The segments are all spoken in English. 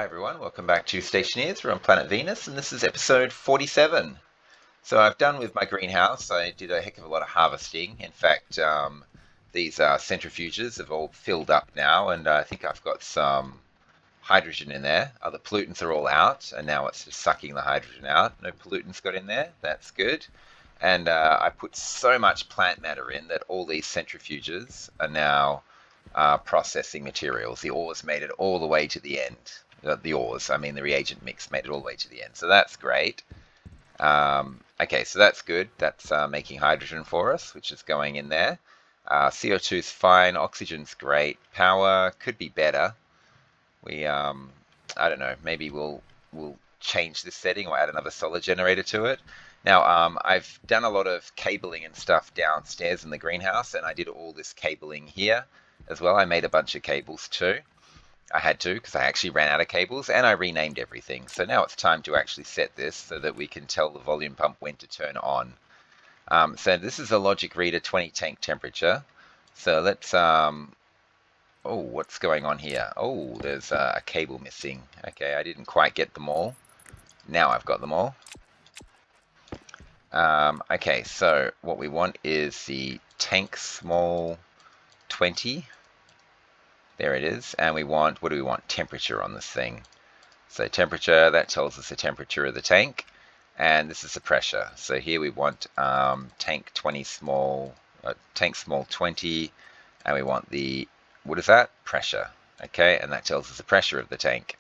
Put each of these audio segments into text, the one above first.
Hi everyone, welcome back to Stationeers. We're on planet Venus and this is episode 47. So I've done with my greenhouse. I did a heck of a lot of harvesting. In fact, these centrifuges have all filled up now, and I think I've got some hydrogen in there. Other pollutants are all out, and now it's just sucking the hydrogen out. No pollutants got in there. That's good. And I put so much plant matter in that all these centrifuges are now processing materials. The ores made it all the way to the end. The reagent mix made it all the way to the end. So that's great. Okay, so that's good. That's making hydrogen for us, which is going in there. CO2 is fine. Oxygen's great. Power could be better. I don't know. Maybe we'll change this setting or add another solar generator to it. Now, I've done a lot of cabling and stuff downstairs in the greenhouse, and I did all this cabling here as well. I made a bunch of cables too. I had to because I actually ran out of cables, and I renamed everything. So now it's time to actually set this so that we can tell the volume pump when to turn on. So this is a logic reader 20 tank temperature. So let's oh, what's going on here? Oh, there's a cable missing. Okay, I didn't quite get them all. Now I've got them all. Okay, so what we want is the tank small 20. There it is. And we want, what do we want? Temperature on this thing. So temperature, that tells us the temperature of the tank. And this is the pressure. So here we want tank small 20. And we want the, what is that? Pressure. Okay, and that tells us the pressure of the tank.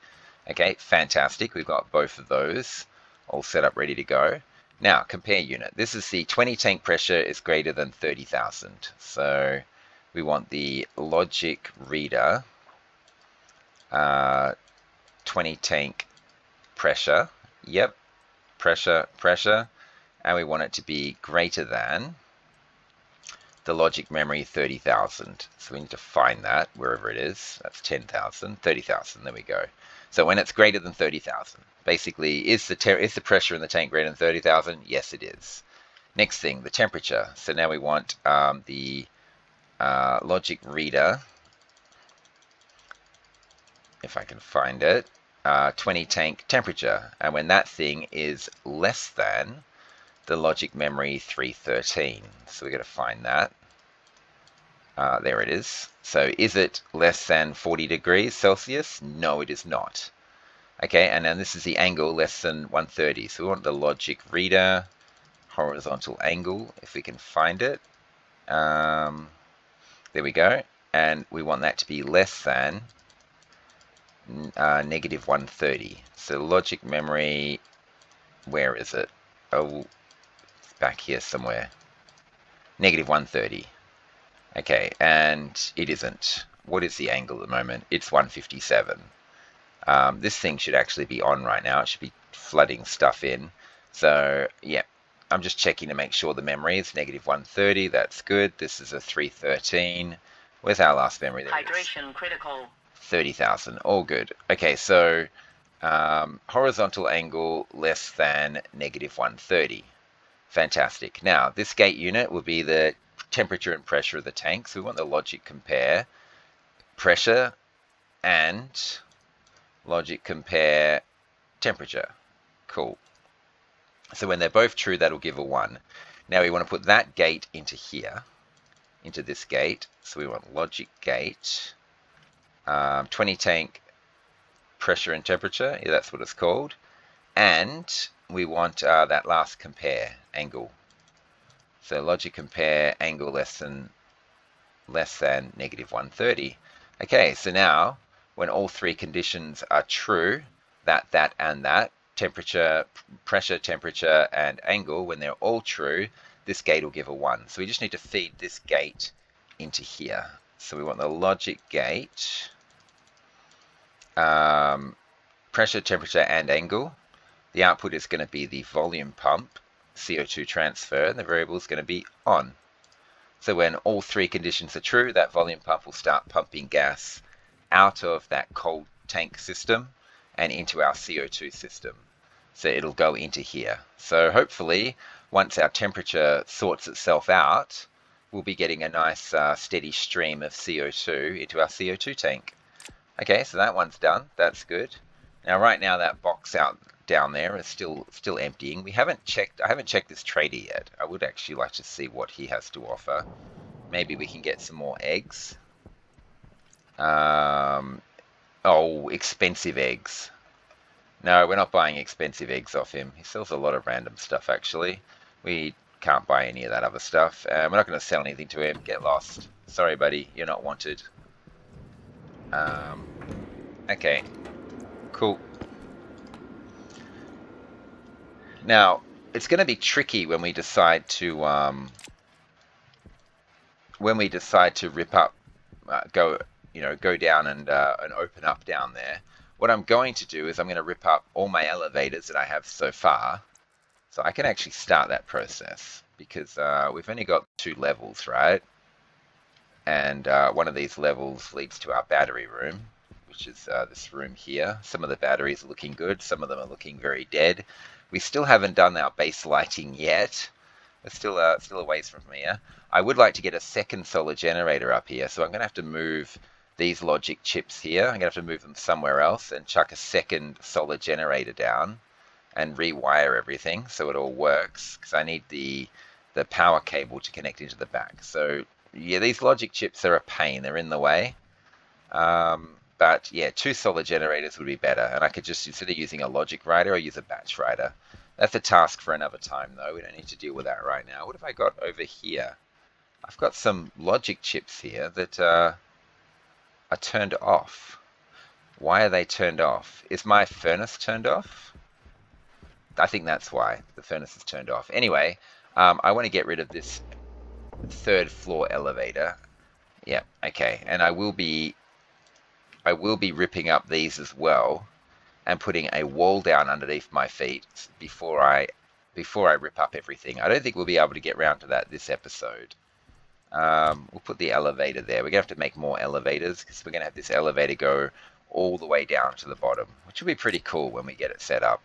Okay, fantastic. We've got both of those all set up, ready to go. Now, compare unit. This is the 20 tank pressure is greater than 30,000. So we want the logic reader 20 tank pressure. Yep, pressure. And we want it to be greater than the logic memory 30,000. So we need to find that wherever it is. That's 10,000, 30,000. There we go. So when it's greater than 30,000, basically, is the pressure in the tank greater than 30,000? Yes, it is. Next thing, the temperature. So now we want the logic reader, if I can find it, 20 tank temperature. And when that thing is less than the logic memory 313. So we're going to find that. There it is. So is it less than 40 degrees Celsius? No, it is not. Okay, and then this is the angle less than 130. So we want the logic reader horizontal angle, if we can find it. There we go. And we want that to be less than negative 130. So logic memory, where is it? Oh, back here somewhere. Negative 130. Okay, and it isn't. What is the angle at the moment? It's 157. This thing should actually be on right now. It should be flooding stuff in. So, yeah, I'm just checking to make sure the memory is negative 130. That's good. This is a 313. Where's our last memory? There Hydration critical. 30,000. All good. Okay, so horizontal angle less than negative 130. Fantastic. Now, this gate unit will be the temperature and pressure of the tank. So we want the logic compare pressure and logic compare temperature. Cool. So when they're both true, that'll give a 1. Now we want to put that gate into here, into this gate. So we want logic gate, 20 tank pressure and temperature. Yeah, that's what it's called. And we want that last compare angle. So logic compare angle less than negative 130. Okay, so now when all three conditions are true, that, and that, temperature, pressure, temperature, and angle, when they're all true, this gate will give a 1. So we just need to feed this gate into here. So we want the logic gate, pressure, temperature, and angle. The output is going to be the volume pump, CO2 transfer, and the variable is going to be on. So when all three conditions are true, that volume pump will start pumping gas out of that cold tank system and into our CO2 system. So it'll go into here. So hopefully, once our temperature sorts itself out, we'll be getting a nice steady stream of CO2 into our CO2 tank. Okay, so that one's done. That's good. Now, right now, that box out down there is still emptying. We haven't checked. I haven't checked this trader yet. I would actually like to see what he has to offer. Maybe we can get some more eggs. Um, oh, expensive eggs. No, we're not buying expensive eggs off him. He sells a lot of random stuff, actually. We can't buy any of that other stuff. We're not going to sell anything to him. Get lost. Sorry, buddy. You're not wanted. Um, okay, cool. Now, it's going to be tricky when we decide to rip up, go down and open up down there. What I'm going to do is I'm going to rip up all my elevators that I have so far, so I can actually start that process because we've only got 2 levels, right? And one of these levels leads to our battery room, which is this room here. Some of the batteries are looking good, some of them are looking very dead. We still haven't done our base lighting yet. We're still a ways from here. I would like to get a second solar generator up here, so I'm going to have to move these logic chips here. I'm going to have to move them somewhere else and chuck a second solar generator down and rewire everything so it all works, because I need the power cable to connect into the back. So yeah, these logic chips are a pain. They're in the way. But yeah, 2 solar generators would be better. And I could just, instead of using a logic writer, I use a batch writer. That's a task for another time, though. We don't need to deal with that right now. What have I got over here? I've got some logic chips here that are turned off. Why are they turned off? Is my furnace turned off? I think that's why the furnace is turned off. Anyway, I want to get rid of this 3rd floor elevator. Yeah, okay. And I will be ripping up these as well and putting a wall down underneath my feet before I rip up everything. I don't think we'll be able to get round to that this episode. We'll put the elevator there. We're going to have to make more elevators because we're going to have this elevator go all the way down to the bottom, which will be pretty cool when we get it set up.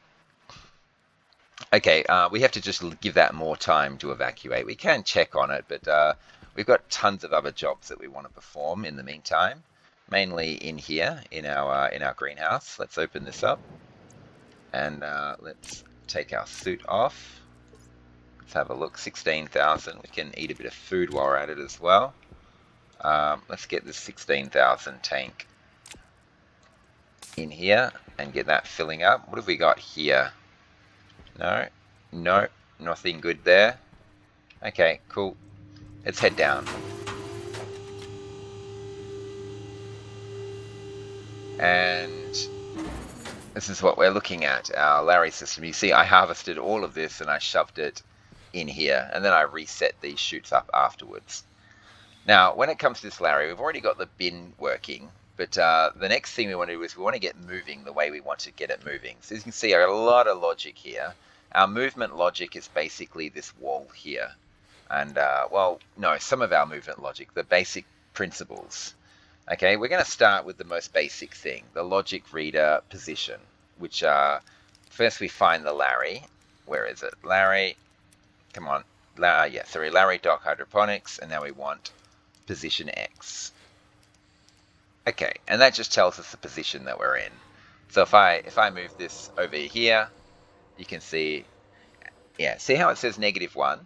Okay, we have to just give that more time to evacuate. We can check on it, but we've got tons of other jobs that we want to perform in the meantime, mainly in here in our greenhouse. Let's open this up and let's take our suit off. Let's have a look. 16,000. We can eat a bit of food while we're at it as well. Let's get the 16,000 tank in here and get that filling up. What have we got here? No, nothing good there. Okay, cool. Let's head down. And this is what we're looking at, our Larry system. You see, I harvested all of this and I shoved it in here, and then I reset these chutes up afterwards. Now, when it comes to this Larry, we've already got the bin working, but the next thing we want to do is we want to get moving the way we want to get it moving. So as you can see, I've got a lot of logic here. Our movement logic is basically this wall here. And, well, no, some of our movement logic, the basic principles. Okay, we're going to start with the most basic thing, the logic reader position, which first we find the Larry. Where is it? Larry, come on. Larry dock hydroponics, and now we want position X. Okay, and that just tells us the position that we're in. So if I move this over here, you can see, yeah, see how it says -1?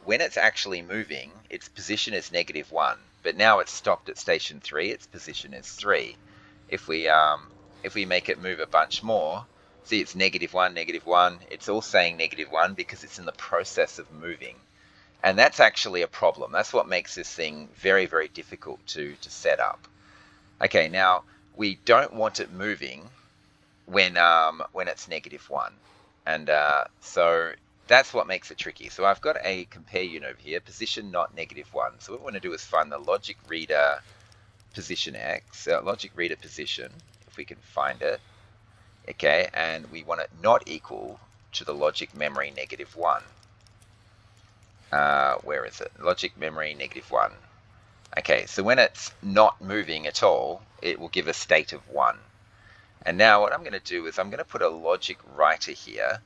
When it's actually moving, its position is -1, but now it's stopped at station 3, its position is 3. If we make it move a bunch more, see it's -1, -1, it's all saying -1 because it's in the process of moving. And that's actually a problem. That's what makes this thing very, very difficult to set up. Okay, now we don't want it moving when it's -1. And so that's what makes it tricky. So I've got a compare unit over here, position not -1. So what we want to do is find the logic reader position X, logic reader position, if we can find it. Okay, and we want it not equal to the logic memory -1. Where is it? Logic memory -1. Okay, so when it's not moving at all, it will give a state of 1. And now what I'm going to do is I'm going to put a logic writer here,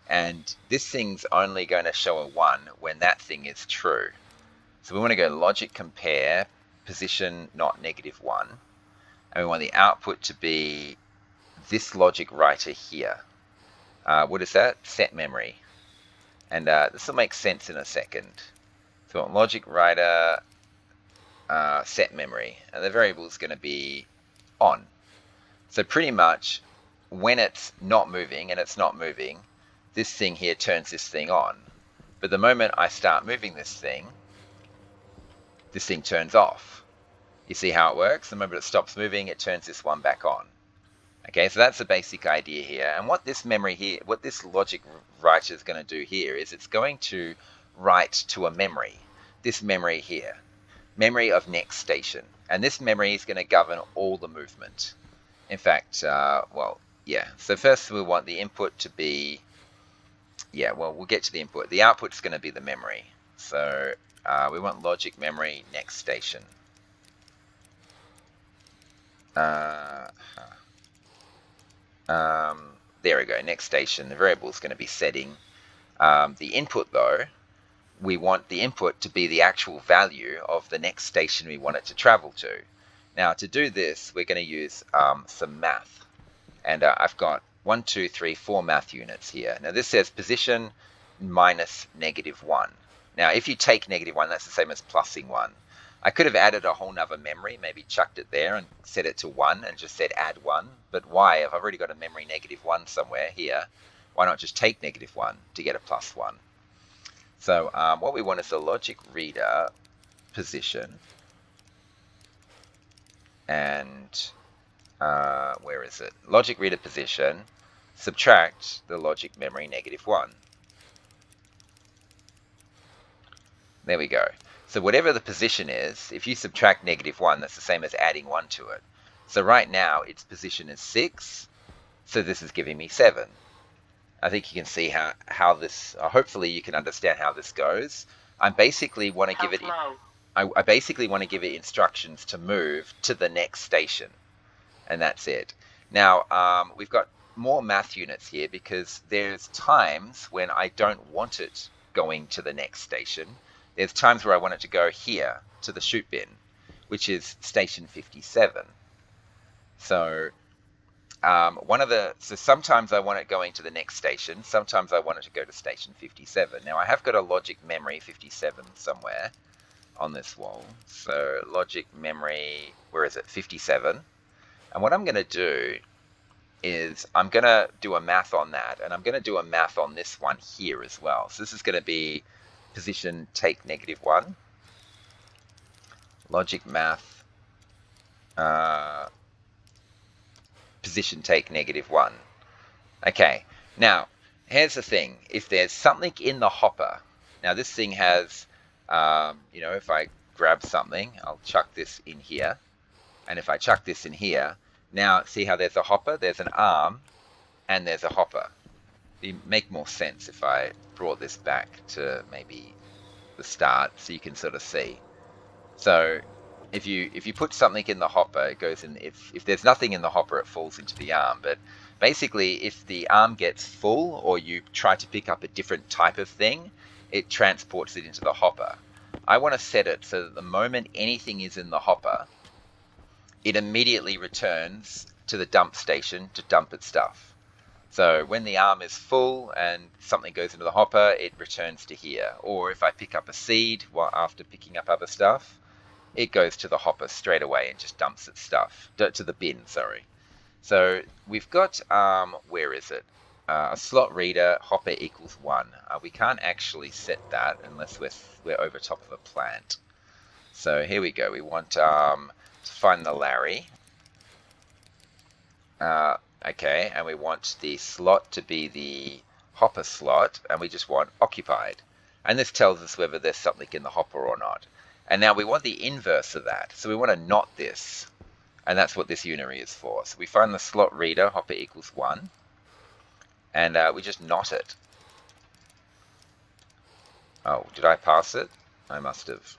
and this thing's only going to show a 1 when that thing is true. So we want to go logic compare, position not -1, and we want the output to be this logic writer here. What is that? Set memory. And this will make sense in a second. So logic writer set memory, and the variable is going to be on. So pretty much when it's not moving, and it's not moving, this thing here turns this thing on. But the moment I start moving this thing turns off. You see how it works? The moment it stops moving, it turns this one back on. Okay, so that's the basic idea here. And what this memory here, what this logic writer is going to do here is it's going to write to a memory. This memory here, memory of next station. And this memory is going to govern all the movement. In fact, well, yeah. So first we want the input to be, yeah, well, we'll get to the input. The output is going to be the memory. So we want logic memory next station. There we go, next station. The variable is going to be setting. The input, though, we want the input to be the actual value of the next station we want it to travel to. Now, to do this, we're going to use some math. And I've got 1, 2, 3, 4 math units here. Now, this says position minus -1. Now, if you take -1, that's the same as plusing 1. I could have added a whole nother memory, maybe chucked it there and set it to 1 and just said add 1. But why? If I've already got a memory -1 somewhere here, why not just take -1 to get a +1? So what we want is the logic reader position. And where is it? Logic reader position, subtract the logic memory -1. There we go. So whatever the position is, if you subtract -1, that's the same as adding 1 to it. So right now, its position is 6, so this is giving me 7. I think you can see how this, hopefully you can understand how this goes. I basically want to give it, I basically want to give it instructions to move to the next station, and that's it. Now, we've got more math units here because there's times when I don't want it going to the next station. There's times where I want it to go here to the chute bin, which is station 57. So so sometimes I want it going to the next station. Sometimes I want it to go to station 57. Now I have got a logic memory 57 somewhere on this wall. So logic memory, where is it? 57. And what I'm going to do is I'm going to do a math on that, and I'm going to do a math on this one here as well. So this is going to be position take -1, logic math, position take -1. Okay, now here's the thing. If there's something in the hopper, now this thing has, you know, if I grab something, I'll chuck this in here, and if I chuck this in here, now see how there's a hopper, there's an arm, and there's a hopper. It'd make more sense if I brought this back to maybe the start so you can sort of see. So if you put something in the hopper, it goes in. If there's nothing in the hopper, it falls into the arm. But basically, if the arm gets full or you try to pick up a different type of thing, it transports it into the hopper. I want to set it so that the moment anything is in the hopper, it immediately returns to the dump station to dump its stuff. So when the arm is full and something goes into the hopper, it returns to here. Or if I pick up a seed after picking up other stuff, it goes to the hopper straight away and just dumps its stuff, to the bin, sorry. So we've got, where is it? A slot reader, hopper equals 1. We can't actually set that unless we're over top of a plant. So here we go. We want to find the Larry. Okay, and we want the slot to be the hopper slot, and we just want occupied. And this tells us whether there's something in the hopper or not. And now we want the inverse of that. So we want to knot this, and that's what this unary is for. So we find the slot reader, hopper equals 1, and we just knot it. Oh, did I pass it? I must have.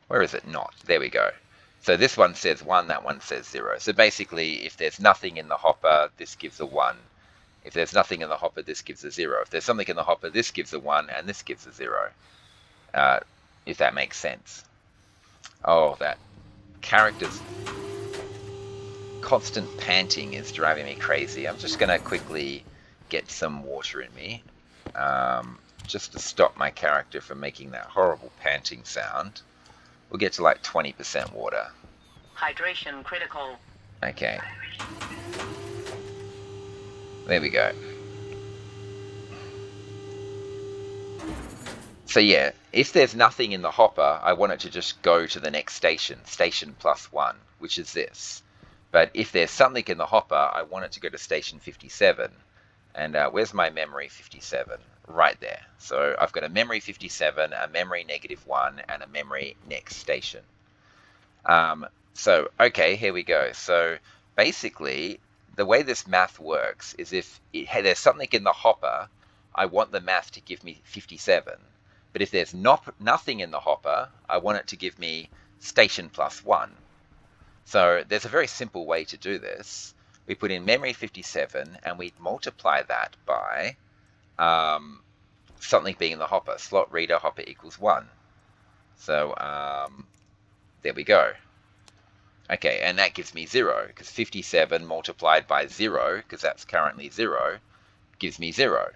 Where is it? Not. There we go. So this one says 1, that one says 0. So basically, if there's nothing in the hopper, this gives a 1. If there's nothing in the hopper, this gives a 0. If there's something in the hopper, this gives a 1, and this gives a 0. If that makes sense. Oh, that characters. constant panting is driving me crazy. I'm just going to quickly get some water in me, just to stop my character from making that horrible panting sound. We'll get to like 20% water. Hydration critical. Okay. There we go. So yeah, if there's nothing in the hopper, I want it to just go to the next station, station +1, which is this. But if there's something in the hopper, I want it to go to station 57. And where's my memory 57? Right there. So I've got a memory 57, a memory -1, and a memory next station. Okay, here we go. So basically, the way this math works is if there's something in the hopper, I want the math to give me 57. But if there's nothing in the hopper, I want it to give me station +1. So there's a very simple way to do this. We put in memory 57 and we multiply that by something being in the hopper. Slot reader hopper equals 1. So there we go. Okay, and that gives me 0, because 57 multiplied by 0, because that's currently 0, gives me 0.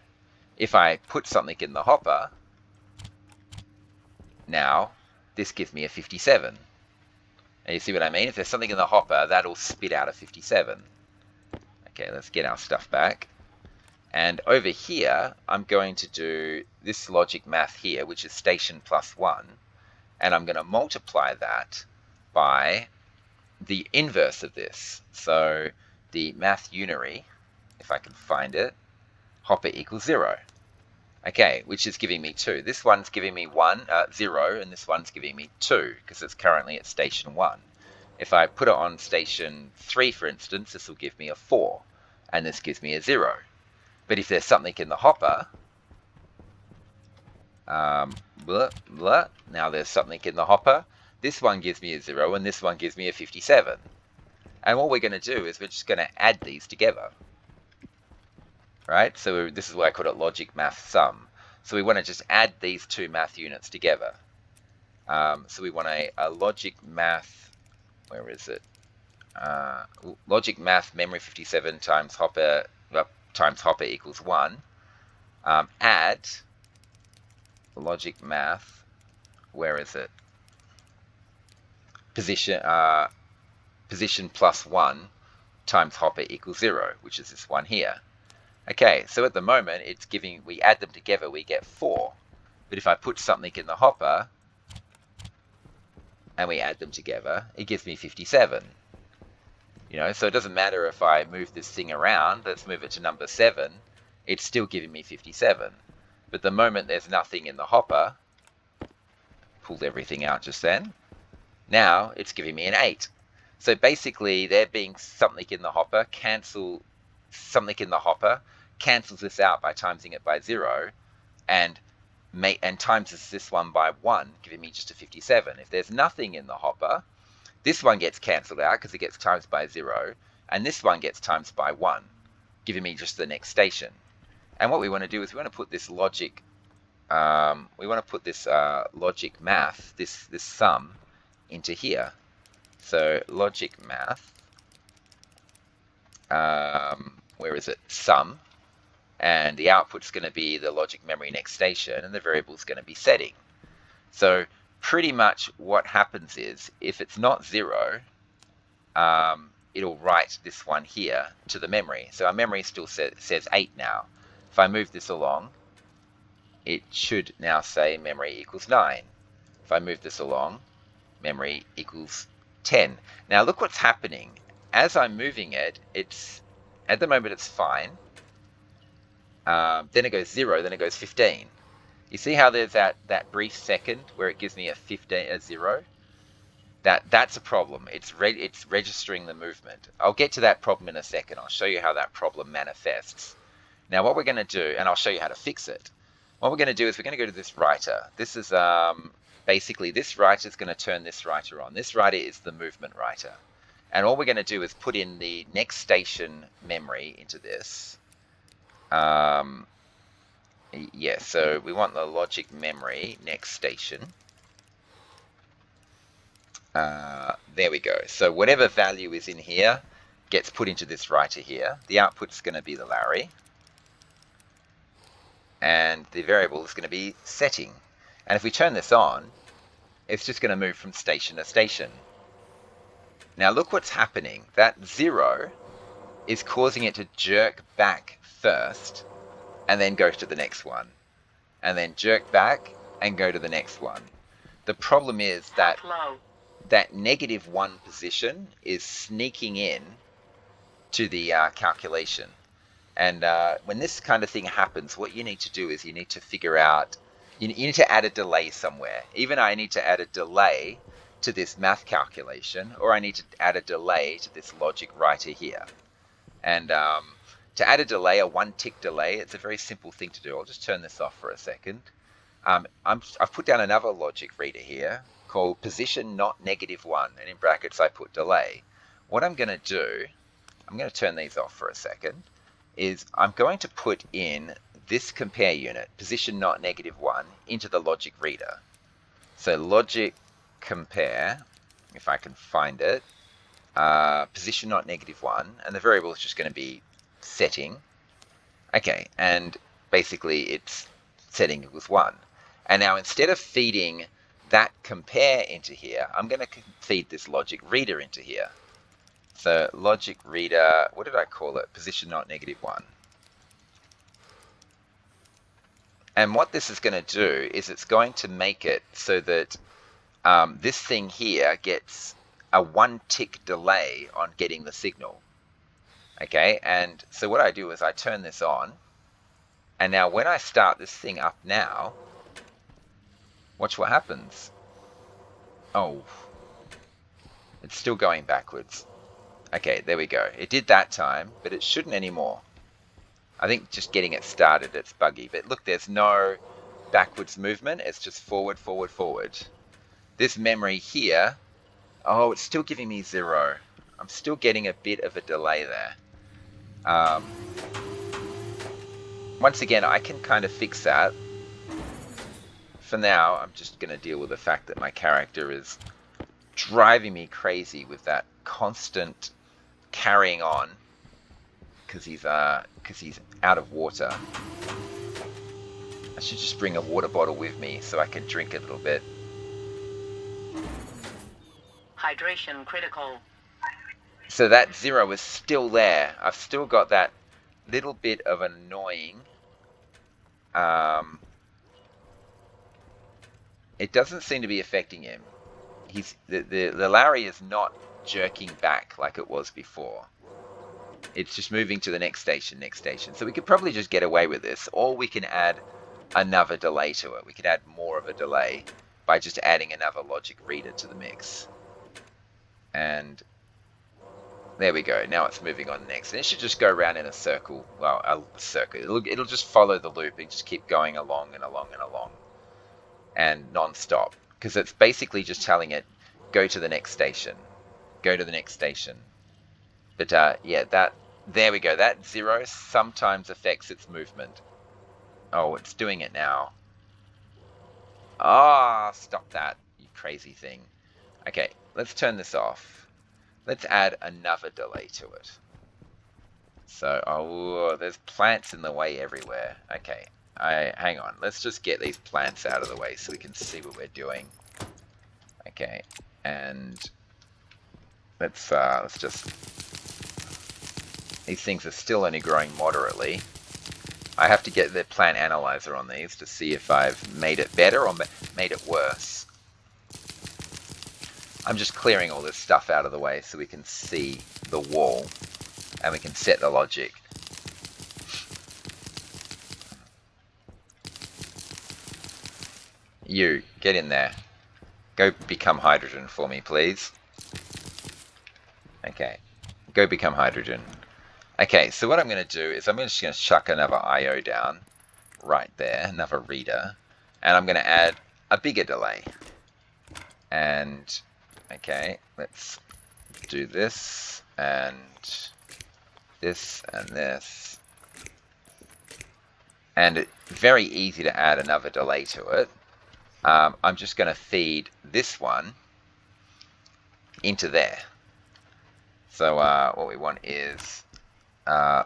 If I put something in the hopper, now this gives me a 57. And you see what I mean? If there's something in the hopper, that'll spit out a 57. Okay, let's get our stuff back. And over here, I'm going to do this logic math here, which is station +1. And I'm going to multiply that by the inverse of this. So the math unary, if I can find it, hopper equals 0. Okay, which is giving me 2. This one's giving me 0, and this one's giving me 2, because it's currently at station 1. If I put it on station 3, for instance, this will give me a 4, and this gives me a 0. But if there's something in the hopper, now there's something in the hopper, this one gives me a 0, and this one gives me a 57. And what we're going to do is we're just going to add these together. Right? So this is why I call it logic math sum. So we want to just add these two math units together. So we want a logic math, where is it? Logic math memory 57 times hopper equals 1. Add logic math, where is it? Position +1 times hopper equals 0, which is this one here. Okay, so at the moment it's giving, we add them together, we get 4. But if I put something in the hopper and we add them together, it gives me 57. You know, so it doesn't matter if I move this thing around, let's move it to number 7, it's still giving me 57. But the moment there's nothing in the hopper, pulled everything out just then, now it's giving me an 8. So basically, there being something in the hopper, cancels this out by timesing it by 0, and times this one by 1, giving me just a 57. If there's nothing in the hopper, this one gets cancelled out because it gets times by 0, and this one gets times by 1, giving me just the next station. And what we want to do is we want to put this logic, logic math, this sum, into here. So logic math, where is it? Sum, and the output's going to be the logic memory next station, and the variable's going to be setting. So pretty much what happens is, if it's not 0, it'll write this one here to the memory. So our memory still says 8 now. If I move this along, it should now say memory equals 9. If I move this along, memory equals 10. Now look what's happening. As I'm moving it, at the moment it's fine. Then it goes 0, then it goes 15. You see how there's that brief second where it gives me a 0? That's a problem. It's registering the movement. I'll get to that problem in a second. I'll show you how that problem manifests. Now what we're going to do, and I'll show you how to fix it. What we're going to do is we're going to go to this writer. This is basically, this writer is going to turn this writer on. This writer is the movement writer. And all we're going to do is put in the next station memory into this. So we want the logic memory next station. There we go. So whatever value is in here, gets put into this writer here. The output is going to be the Larry, and the variable is going to be setting. And if we turn this on, it's just going to move from station to station. Now look what's happening. That 0 is causing it to jerk back first, and then go to the next one, and then jerk back and go to the next one. The problem is that that -1 position is sneaking in to the calculation. And when this kind of thing happens, what you need to do is you need to figure out, you need to add a delay somewhere. Even I need to add a delay to this math calculation, or I need to add a delay to this logic writer here. And to add a delay, a 1-tick delay, it's a very simple thing to do. I'll just turn this off for a second. I've put down another logic reader here called position not -1, and in brackets I put delay. What I'm going to do, I'm going to turn these off for a second, is I'm going to put in this compare unit, position not -1, into the logic reader. So logic compare, if I can find it, position not -1, and the variable is just going to be setting. Okay, and basically it's setting equals 1. And now instead of feeding that compare into here, I'm going to feed this logic reader into here. So logic reader, what did I call it? Position not -1. And what this is going to do is it's going to make it so that this thing here gets a 1-tick delay on getting the signal. Okay, and so what I do is I turn this on, and now when I start this thing up now, watch what happens. Oh, it's still going backwards. Okay, there we go. It did that time, but it shouldn't anymore. I think just getting it started, it's buggy. But look, there's no backwards movement. It's just forward, forward, forward. This memory here, oh, it's still giving me 0. I'm still getting a bit of a delay there. Once again, I can kind of fix that. For now, I'm just going to deal with the fact that my character is driving me crazy with that constant carrying on because he's out of water. I should just bring a water bottle with me so I can drink a little bit. Hydration critical. So that 0 is still there. I've still got that little bit of annoying. It doesn't seem to be affecting him. The Larry is not jerking back like it was before. It's just moving to the next station, next station. So we could probably just get away with this, or we can add another delay to it. We could add more of a delay by just adding another logic reader to the mix. And there we go. Now it's moving on next. And it should just go around in a circle. Well, a circle. It'll just follow the loop and just keep going along and along and along. And non-stop. Because it's basically just telling it, go to the next station. Go to the next station. But yeah, there we go. That 0 sometimes affects its movement. Oh, it's doing it now. Ah, stop that, you crazy thing. Okay, let's turn this off. Let's add another delay to it. So, oh, there's plants in the way everywhere. Okay, hang on. Let's just get these plants out of the way so we can see what we're doing. Okay, and let's just... These things are still only growing moderately. I have to get the plant analyzer on these to see if I've made it better or made it worse. I'm just clearing all this stuff out of the way so we can see the wall and we can set the logic. You, get in there. Go become hydrogen for me, please. Okay, go become hydrogen. Okay, so what I'm going to do is I'm just going to chuck another I/O down right there, another reader, and I'm going to add a bigger delay. And, okay, let's do this, and this, and this. And it's very easy to add another delay to it. I'm just going to feed this one into there. So what we want is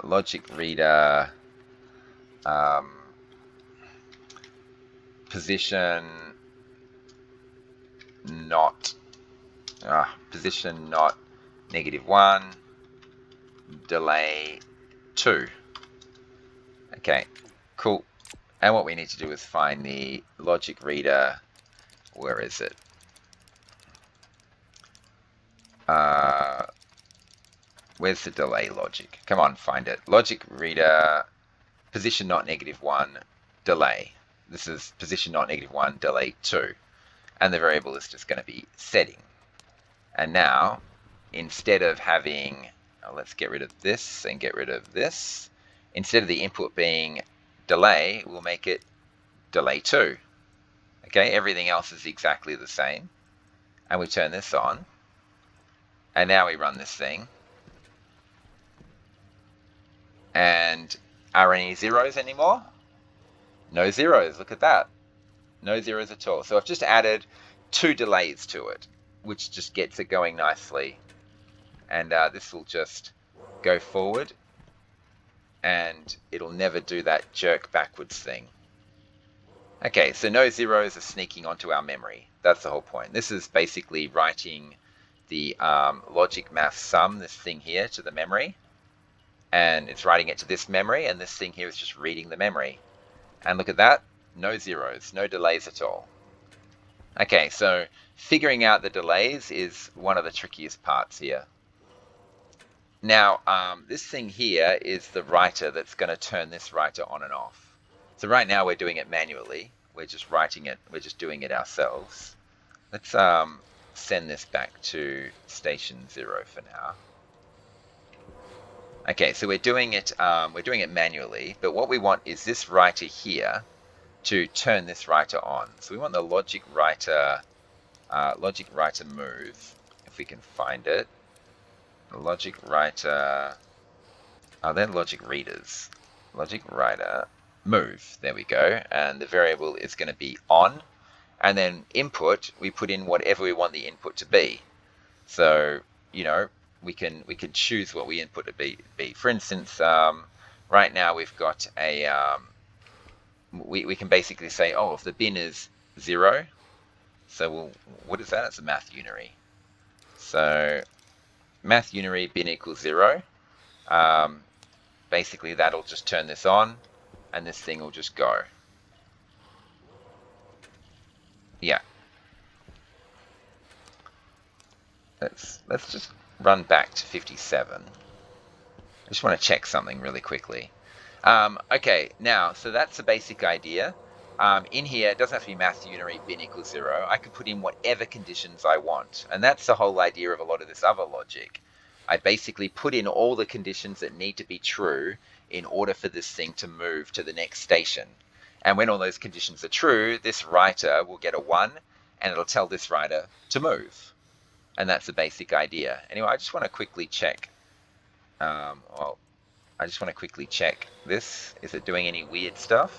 logic reader um, position not position not -1, delay 2. Okay, cool. And what we need to do is find the logic reader. Where is it? Where's the delay logic? Come on, find it. Logic reader, position not -1, delay. This is position not -1, delay 2. And the variable is just going to be setting. And now, instead of having, let's get rid of this and get rid of this. Instead of the input being delay, we'll make it delay 2. Okay, everything else is exactly the same. And we turn this on. And now we run this thing. And are any zeros anymore? No zeros, look at that. No zeros at all. So I've just added 2 delays to it, which just gets it going nicely. And this will just go forward, and it'll never do that jerk backwards thing. Okay, so no zeros are sneaking onto our memory. That's the whole point. This is basically writing the logic math sum, this thing here, to the memory. And it's writing it to this memory, and this thing here is just reading the memory. And look at that, no zeros, no delays at all. Okay, so figuring out the delays is one of the trickiest parts here. Now, this thing here is the writer that's going to turn this writer on and off. So right now we're doing it manually. We're just writing it, we're just doing it ourselves. Let's send this back to station 0 for now. Okay, so we're doing it manually, but what we want is this writer here to turn this writer on. So we want the logic writer move, if we can find it. The logic writer, then logic readers. Logic writer move, there we go. And the variable is going to be on. And then input, we put in whatever we want the input to be. So, you know, we can choose what we input to be. For instance, right now we've got a, we can basically say, oh, if the bin is 0, so what is that? It's a math unary. So math unary bin equals 0. Basically that'll just turn this on, and this thing will just go. Yeah. Let's just run back to 57. I just want to check something really quickly. Okay, now, so that's the basic idea. In here, it doesn't have to be math unary bin equals 0. I can put in whatever conditions I want. And that's the whole idea of a lot of this other logic. I basically put in all the conditions that need to be true in order for this thing to move to the next station. And when all those conditions are true, this writer will get a 1, and it'll tell this writer to move. And that's the basic idea. Anyway, I just want to quickly check. I just want to quickly check this. Is it doing any weird stuff?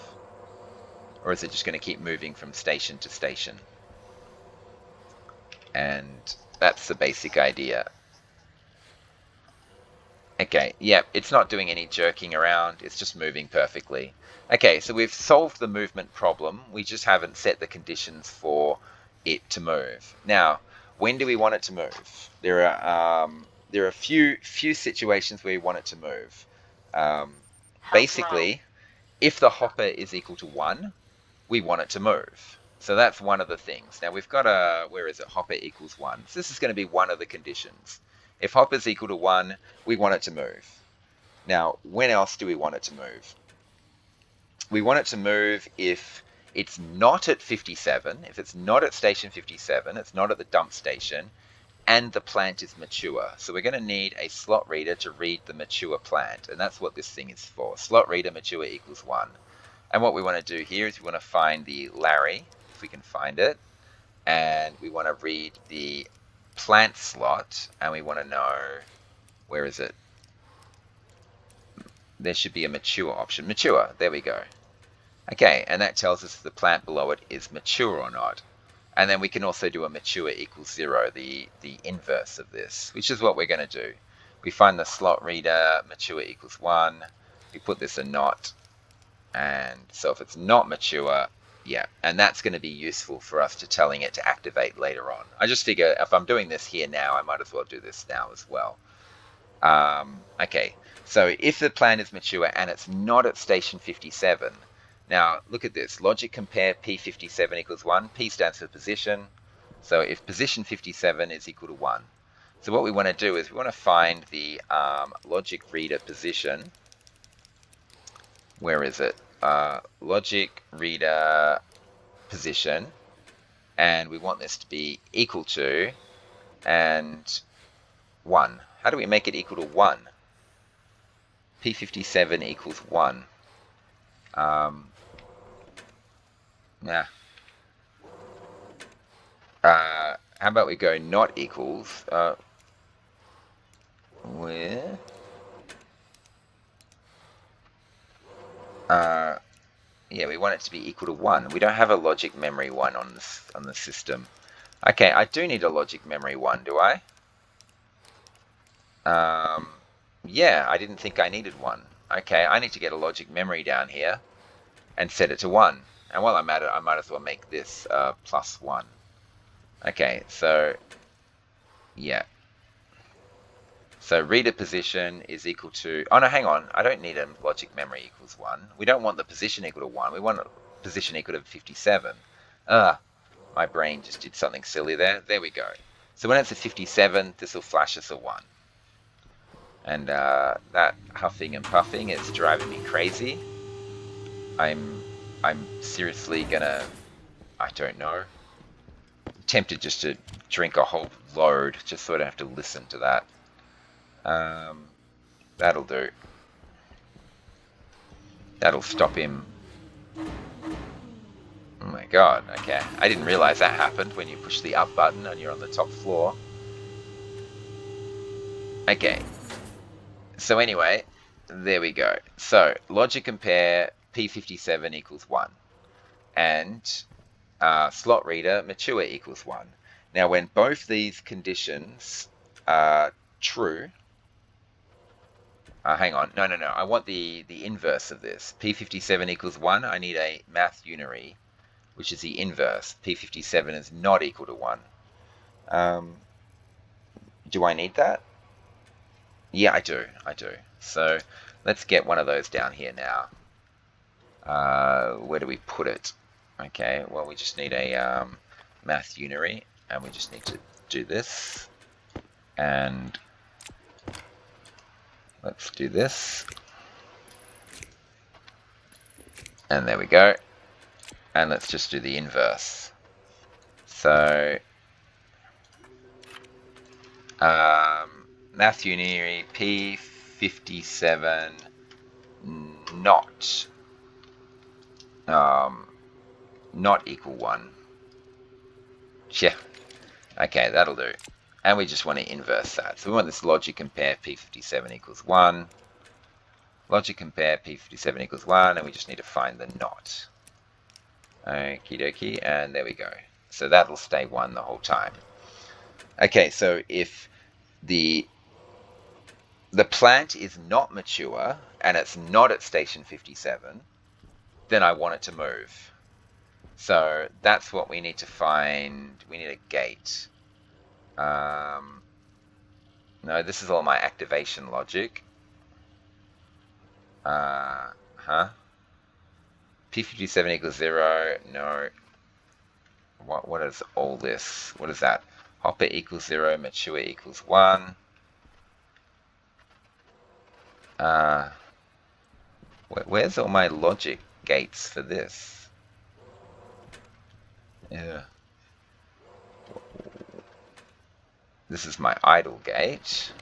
Or is it just going to keep moving from station to station? And that's the basic idea. Okay, yeah, it's not doing any jerking around. It's just moving perfectly. Okay, so we've solved the movement problem. We just haven't set the conditions for it to move. Now, when do we want it to move? There are a few situations where we want it to move. Basically, if the hopper is equal to 1, we want it to move. So that's one of the things. Now we've got where is it? Hopper equals 1. So this is going to be one of the conditions. If hopper is equal to 1, we want it to move. Now, when else do we want it to move? We want it to move if it's not at 57, if it's not at station 57, it's not at the dump station, and the plant is mature. So we're going to need a slot reader to read the mature plant, and that's what this thing is for. Slot reader mature equals 1. And what we want to do here is we want to find the Larry, if we can find it, and we want to read the plant slot, and we want to know, where is it? There should be a mature option. Mature, there we go. Okay, and that tells us if the plant below it is mature or not. And then we can also do a mature equals 0, the inverse of this, which is what we're going to do. We find the slot reader mature equals 1. We put this a not. And so if it's not mature, yeah, and that's going to be useful for us to telling it to activate later on. I just figure if I'm doing this here now, I might as well do this now as well. Okay, so if the plan is mature and it's not at station 57, now look at this. Logic compare P57 equals 1. P stands for position. So if position 57 is equal to 1. So what we want to do is we want to find the logic reader position. Where is it? Logic reader position. And we want this to be equal to and 1. How do we make it equal to 1? P57 equals 1. Yeah. How about we go not equals? Where? Yeah, we want it to be equal to 1. We don't have a logic memory 1 on the system. Okay, I do need a logic memory 1, do I? Yeah, I didn't think I needed 1. Okay, I need to get a logic memory down here and set it to 1. And while I'm at it, I might as well make this plus 1. Okay, so yeah. So reader position is equal to... Oh no, hang on. I don't need a logic memory equals 1. We don't want the position equal to 1. We want a position equal to 57. My brain just did something silly there. There we go. So when it's a 57, this will flash us a 1. And that huffing and puffing is driving me crazy. I'm seriously gonna... I don't know. I'm tempted just to drink a whole load just so I don't have to listen to that. That'll do. That'll stop him. Oh my god, okay. I didn't realize that happened when you push the up button and you're on the top floor. Okay. So anyway, there we go. So, logic compare P57 equals 1. And slot reader mature equals 1. Now when both these conditions are true... hang on. No. I want the inverse of this. P57 equals 1. I need a math unary, which is the inverse. P57 is not equal to 1. Do I need that? Yeah, I do. So let's get one of those down here now. Where do we put it? Okay, well, we just need a math unary, and we just need to do this. And let's do this. And there we go. And let's just do the inverse. So, math unary P57 not equal 1. Yeah. Okay, that'll do. And we just want to inverse that. So we want this logic compare P57 equals 1. Logic compare P57 equals 1, and we just need to find the not. Okie dokie, and there we go. So that'll stay 1 the whole time. Okay, so if the plant is not mature, and it's not at station 57, then I want it to move. So that's what we need to find. We need a gate. No, this is all my activation logic. P57 equals 0. No. What is all this? What is that? Hopper equals 0. Mature equals 1. Where's all my logic gates for this? Yeah. This is my idle gate.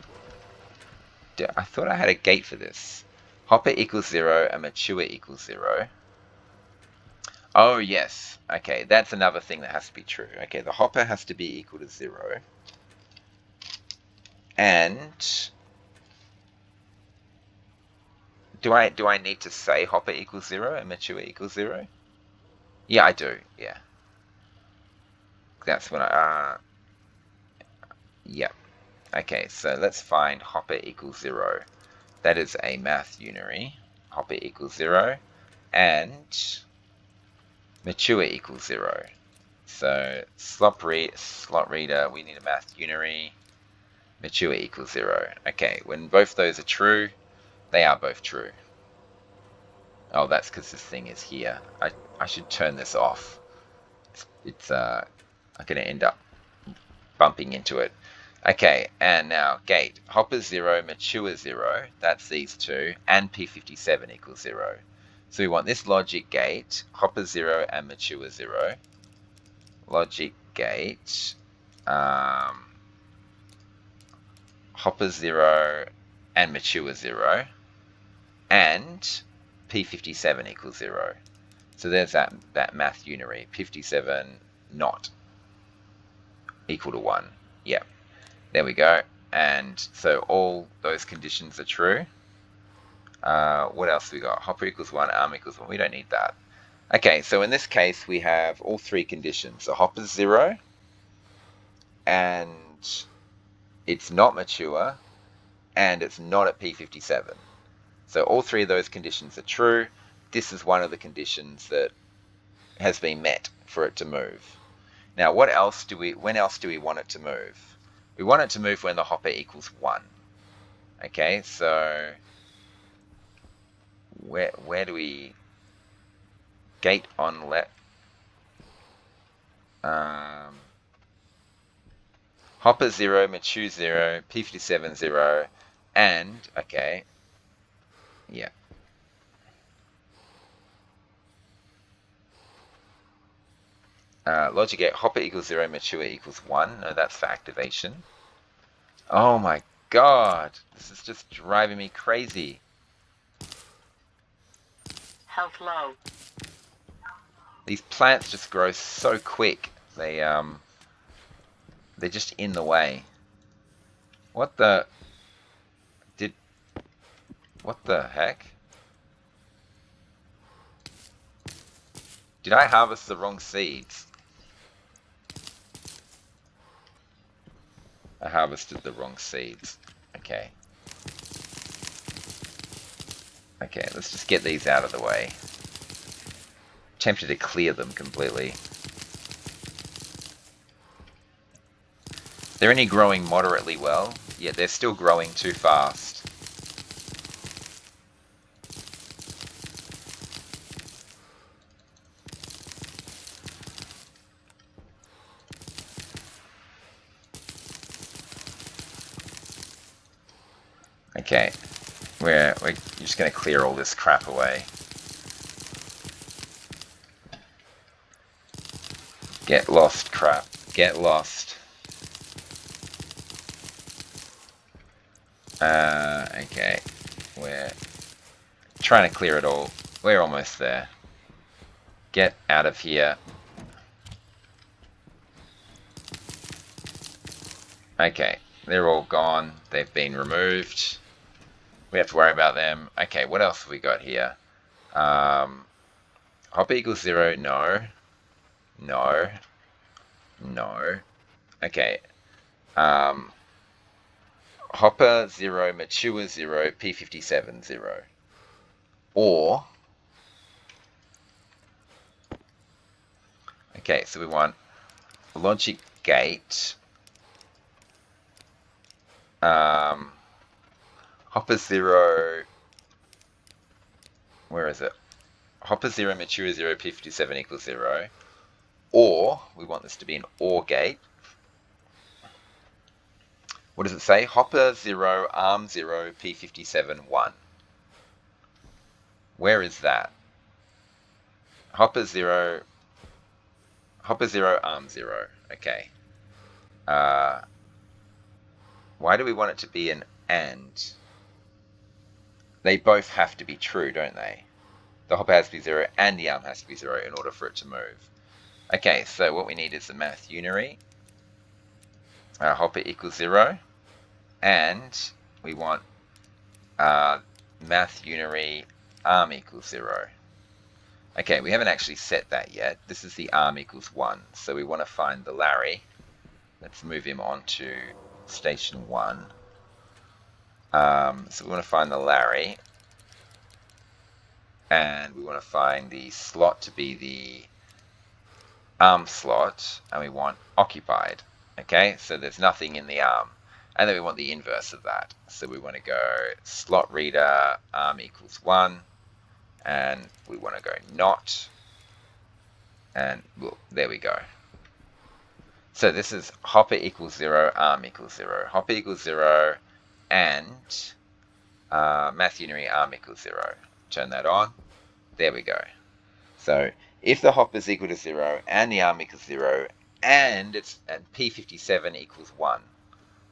I thought I had a gate for this. Hopper equals 0 and mature equals 0. Oh, yes. Okay, that's another thing that has to be true. Okay, the hopper has to be equal to 0. And do I need to say hopper equals 0 and mature equals 0? Yeah, I do. Yeah. That's what I... yeah. Okay, so let's find hopper equals 0. That is a math unary. Hopper equals 0. And mature equals 0. So slot reader, we need a math unary. Mature equals 0. Okay, when both those are true, they are both true. Oh, that's because this thing is here. I should turn this off. It's I'm going to end up bumping into it. Okay, and now gate. Hopper 0, mature 0. That's these two. And P57 equals 0. So we want this logic gate, hopper 0 and mature 0. Logic gate, hopper 0 and mature 0. And P57 equals 0. So there's that math unary. 57 not equal to 1. Yep. There we go. And so all those conditions are true. What else we got? Hopper equals 1, arm equals 1. We don't need that. Okay, so in this case, we have all three conditions. So hopper's 0, and it's not mature, and it's not at P57. So all three of those conditions are true. This is one of the conditions that has been met for it to move. Now, when else do we want it to move? We want it to move when the hopper equals 1. Okay, so where do we gate on left? Hopper 0, mature 0, P57 0, and okay, yeah. Logic gate, hopper equals 0, mature equals 1. No, that's for activation. Oh my god, this is just driving me crazy. Health low. These plants just grow so quick. They're just in the way. What the heck? Did I harvest the wrong seeds? I harvested the wrong seeds. Okay. Okay, let's just get these out of the way. Tempted to clear them completely. They're only growing moderately well, yet they're still growing too fast. Okay, we're just going to clear all this crap away. Get lost, crap. Get lost. Okay, we're trying to clear it all. We're almost there. Get out of here. Okay, they're all gone. They've been removed. We have to worry about them. Okay, what else have we got here? Hopper equals 0. No. No. No. Okay. Hopper 0, mature 0, P57 0. Or, okay, so we want logic gate, hopper 0, where is it? Hopper 0, mature 0, P57 equals 0. Or, we want this to be an OR gate. What does it say? Hopper 0, arm 0, P57 1. Where is that? Hopper 0, arm 0. Okay. Why do we want it to be an AND? They both have to be true, don't they? The hopper has to be 0 and the arm has to be 0 in order for it to move. Okay, so what we need is the math unary. Hopper equals 0. And we want math unary arm equals 0. Okay, we haven't actually set that yet. This is the arm equals 1. So we want to find the Larry. Let's move him on to station 1. So we want to find the Larry, and we want to find the slot to be the arm slot, and we want occupied. Okay, so there's nothing in the arm. And then we want the inverse of that. So we want to go slot reader arm equals 1, and we want to go not, and well, there we go. So this is hopper equals 0, arm equals 0. Hopper equals 0, and math unary arm equals 0. Turn that on. There we go. So if the hopper is equal to 0 and the arm equals 0 and P57 equals 1,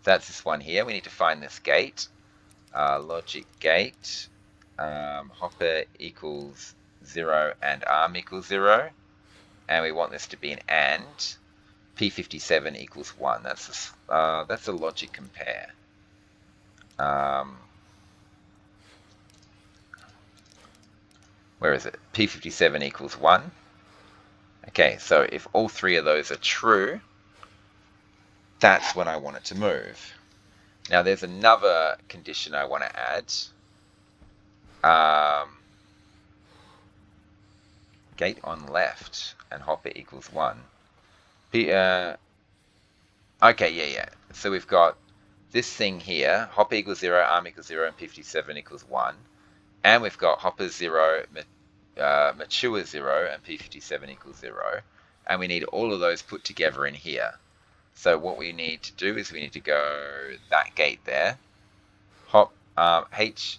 that's this one here. We need to find this gate. Logic gate. Hopper equals 0 and arm equals 0. And we want this to be an and. P57 equals 1. That's a logic compare. Where is it? P57 equals 1. Okay, so if all three of those are true, that's when I want it to move. Now there's another condition I want to add. Gate on left and hopper equals 1. Okay, yeah. So we've got this thing here, hopper equals 0, arm equals 0, and P57 equals 1. And we've got hopper 0, mature 0, and P57 equals 0. And we need all of those put together in here. So what we need to do is we need to go that gate there. Hop H0,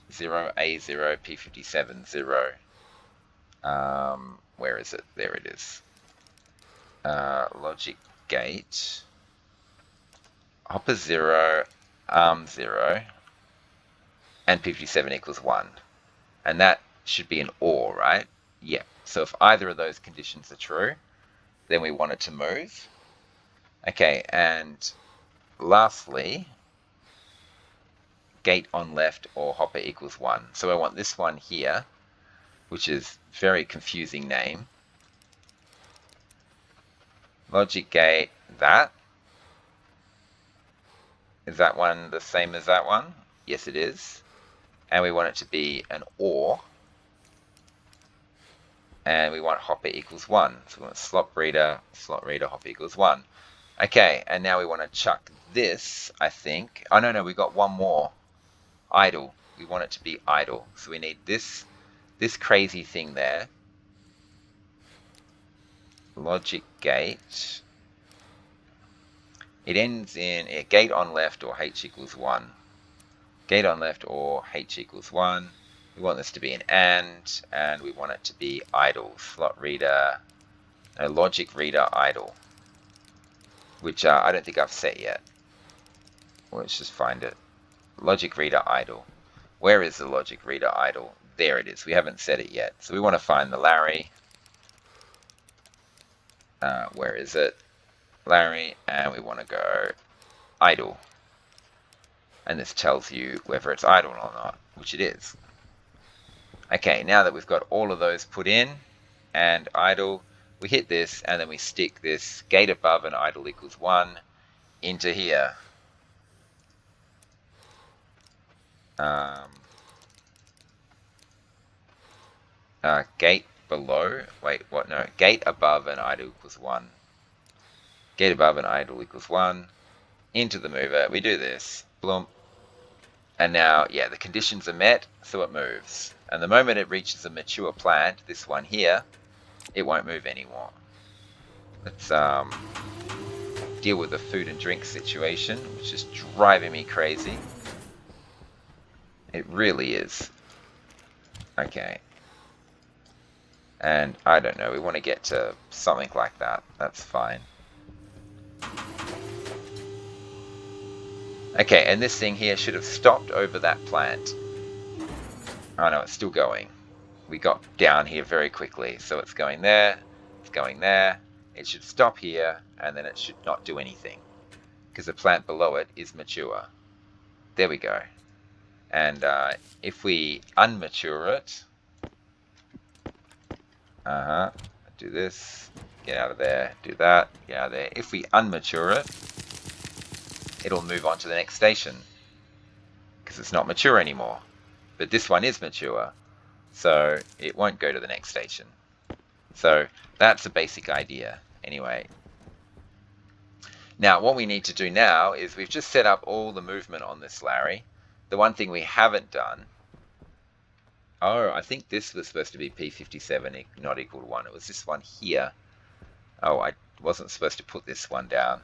A0, P57, 0. Where is it? There it is. Logic gate. Hopper 0, arm 0, and P57 equals 1. And that should be an OR, right? Yeah. So if either of those conditions are true, then we want it to move. Okay, and lastly, gate on left or hopper equals 1. So I want this one here, which is very confusing name. Logic gate that. Is that one the same as that one? Yes, it is. And we want it to be an OR. And we want hopper equals 1. So we want slot reader, hopper equals 1. Okay, and now we want to chuck this, I think. Oh, no, we got one more. Idle. We want it to be idle. So we need this crazy thing there. Logic gate. It ends in a gate on left or H equals 1. Gate on left or H equals 1. We want this to be an and we want it to be idle. Slot reader, no, logic reader idle, which I don't think I've set yet. Well, let's just find it. Logic reader idle. Where is the logic reader idle? There it is. We haven't set it yet. So we want to find the Larry. Where is it? Larry, and we want to go idle. And this tells you whether it's idle or not, which it is. Okay, now that we've got all of those put in and idle, we hit this and then we stick this gate above and idle equals 1 into here. Gate below, wait, what, no, gate above and idle equals 1. Gate above and idle equals 1. Into the mover, we do this, bloom. And now, yeah, the conditions are met, so it moves. And the moment it reaches a mature plant, this one here, it won't move anymore. Let's deal with the food and drink situation, which is driving me crazy. It really is. Okay. And I don't know, we want to get to something like that. That's fine. Okay, and this thing here should have stopped over that plant. Oh no, it's still going. We got down here very quickly. So it's going there, it's going there. It should stop here, and then it should not do anything, because the plant below it is mature. There we go. And if we unmature it, do this, get out of there, do that, get out of there. If we unmature it, it'll move on to the next station because it's not mature anymore. But this one is mature, so it won't go to the next station. So that's the basic idea anyway. Now what we need to do now is we've just set up all the movement on this Larry. The one thing we haven't done, oh, I think this was supposed to be P57 not equal to 1. It was this one here. Oh, I wasn't supposed to put this one down.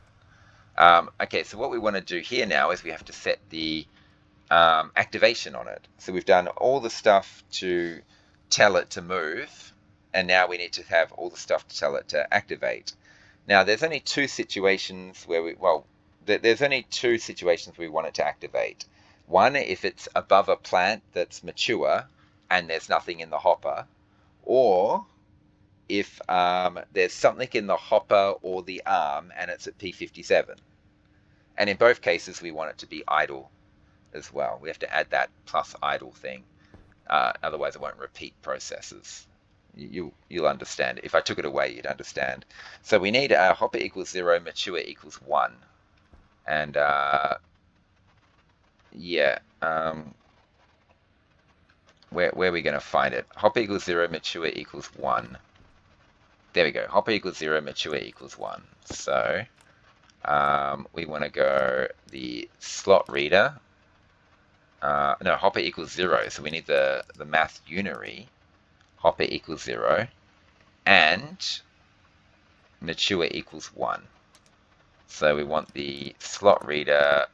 Okay, so what we want to do here now is we have to set the activation on it. So we've done all the stuff to tell it to move, and now we need to have all the stuff to tell it to activate. Now there's only two situations where we want it to activate. One, if it's above a plant that's mature and there's nothing in the hopper, or if there's something in the hopper or the arm and it's at P57. And in both cases we want it to be idle as well. We have to add that plus idle thing, otherwise it won't repeat processes. You'll understand. If I took it away, you'd understand. So we need hopper equals 0, mature equals 1. And yeah, where are we going to find it? Hopper equals 0, mature equals 1. There we go. Hopper equals 0, mature equals 1. So we want to go the slot reader. No, hopper equals 0. So we need the math unary. Hopper equals 0. And mature equals 1. So we want the slot reader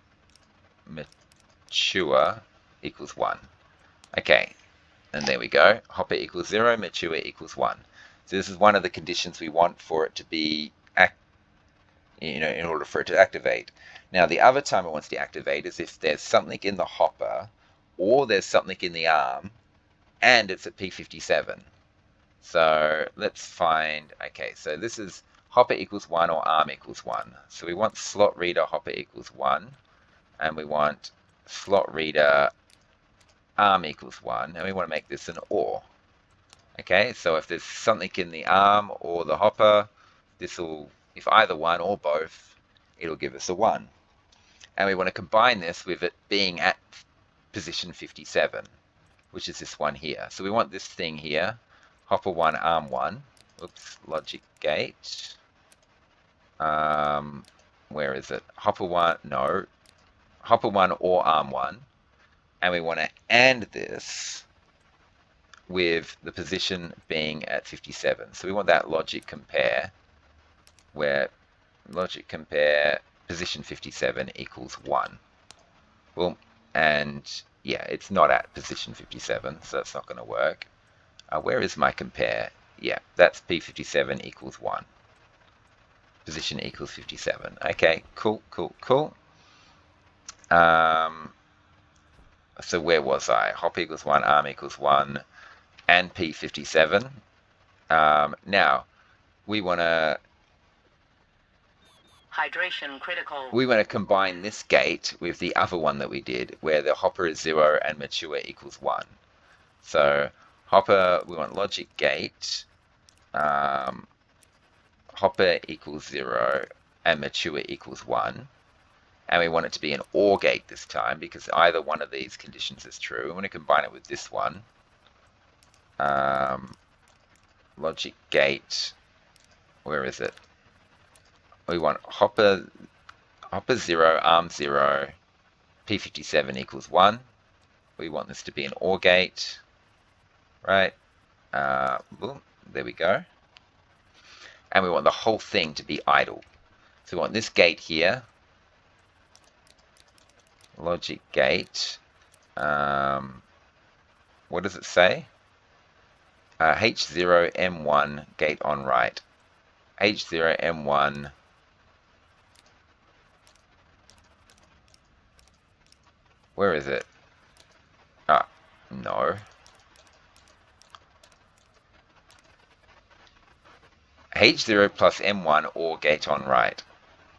mature equals 1. Okay, and there we go. Hopper equals 0, mature equals 1. So this is one of the conditions we want for it to be, in order for it to activate. Now the other time it wants to activate is if there's something in the hopper or there's something in the arm and it's at P57. So let's find, okay, so this is hopper equals 1 or arm equals 1. So we want slot reader hopper equals 1, and we want slot reader arm equals 1, and we want to make this an OR. Okay, so if there's something in the arm or the hopper, this will, if either one or both, it'll give us a 1. And we want to combine this with it being at position 57, which is this one here. So we want this thing here, hopper 1, arm 1. Oops, logic gate. Where is it? Hopper 1, no. Hopper 1 or arm 1. And we want to AND this with the position being at 57. So we want that logic compare, where logic compare position 57 equals 1. Well, and yeah, it's not at position 57, so that's not going to work. Where is my compare? Yeah, that's P57 equals 1. Position equals 57. Okay, cool. So where was I? Hop equals 1, arm equals 1, and P57. Now, we want to Hydration critical. combine this gate with the other one that we did, where the hopper is 0 and mature equals 1. So hopper, we want logic gate, hopper equals 0 and mature equals 1. And we want it to be an OR gate this time, because either one of these conditions is true. We want to combine it with this one. Logic gate, where is it? We want hopper 0, arm 0, P57 equals 1. We want this to be an OR gate, right? Boom, there we go. And we want the whole thing to be idle. So we want this gate here, logic gate, what does it say? H0M1 gate on write. H0M1 where is it? No. H0 plus M1 or gate on write.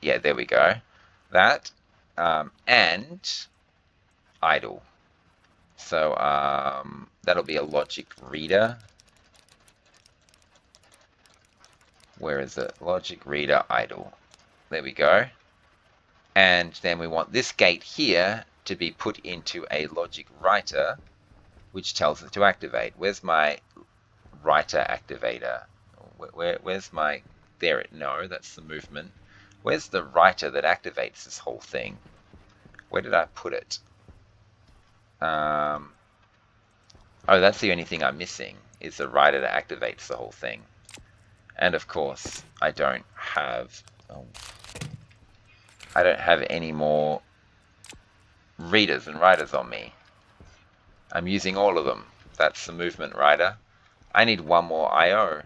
Yeah, there we go. That and idle. So that'll be a logic reader. Where is it? Logic reader idle. There we go. And then we want this gate here to be put into a logic writer, which tells it to activate. Where's my writer activator? Where's my... There it... No, that's the movement. Where's the writer that activates this whole thing? Where did I put it? Oh, that's the only thing I'm missing, is the writer that activates the whole thing. And of course, I don't have any more readers and writers on me. I'm using all of them. That's the movement writer. I need one more I/O.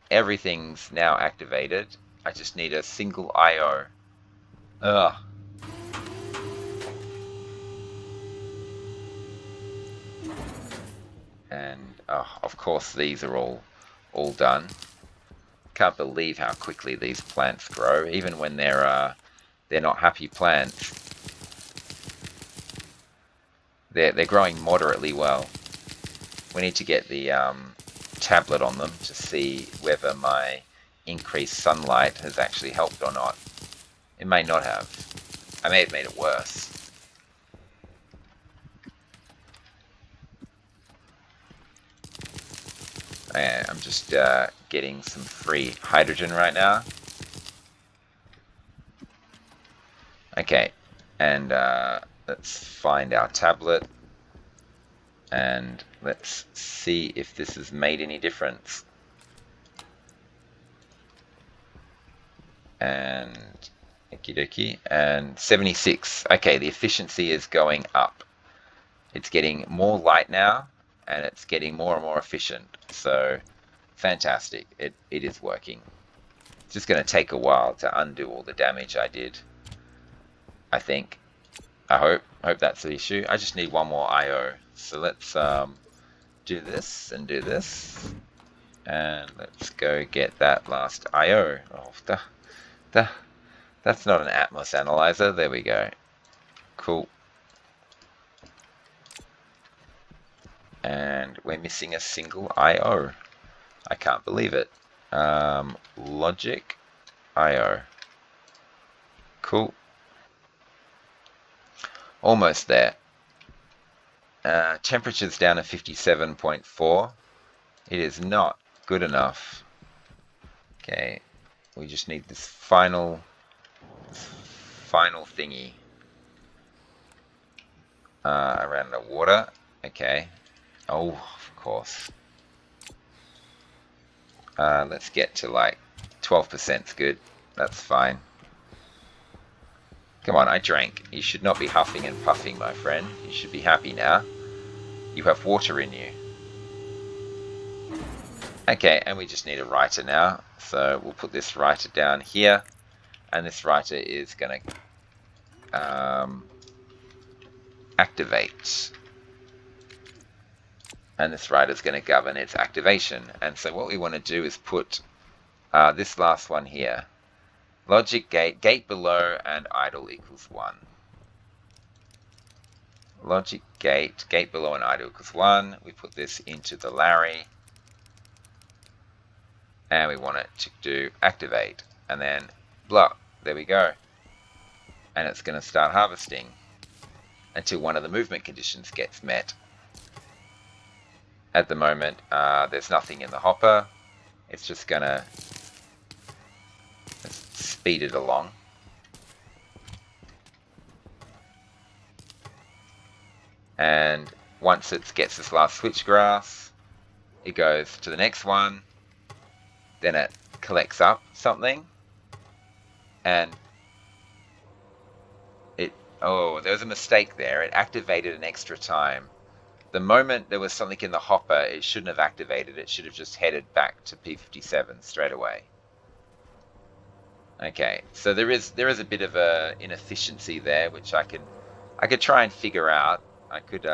Everything's now activated. I just need a single I/O. Ugh. And of course these are all done. Can't believe how quickly these plants grow, even when they're not happy plants. They're growing moderately well. We need to get the tablet on them to see whether my increased sunlight has actually helped or not. It may not have. I may have made it worse. I'm just getting some free hydrogen right now. Okay, and let's find our tablet. And let's see if this has made any difference. And okie dokie, and 76. Okay, the efficiency is going up. It's getting more light now, and it's getting more and more efficient. So fantastic. It is working. It's just going to take a while to undo all the damage I did, I think. I hope that's the issue. I just need one more I/O. So let's do this and do this, and let's go get that last I/O. Oh, that's not an Atmos analyzer. There we go. Cool. And we're missing a single I/O. I can't believe it. Logic I/O. Cool. Almost there. Temperature's down to 57.4. It is not good enough. Okay, we just need this final thingy around the water. Okay. Oh, of course. Let's get to like 12%'s good. That's fine. Come on, I drank. You should not be huffing and puffing, my friend. You should be happy now. You have water in you. Okay, and we just need a writer now. So we'll put this writer down here. And this writer is going to activate. And this writer is going to govern its activation. And so what we want to do is put this last one here. Logic gate below, and idle equals 1. Logic gate below and idle equals 1. We put this into the Larry. And we want it to do activate. And then blah, there we go. And it's going to start harvesting until one of the movement conditions gets met. At the moment, there's nothing in the hopper. It's just going to speed it along. And once it gets this last switchgrass, it goes to the next one. Then it collects up something. And oh, there was a mistake there. It activated an extra time. The moment there was something in the hopper, it shouldn't have activated. It should have just headed back to P57 straight away. Okay, so there is a bit of a inefficiency there, which I could try and figure out. I could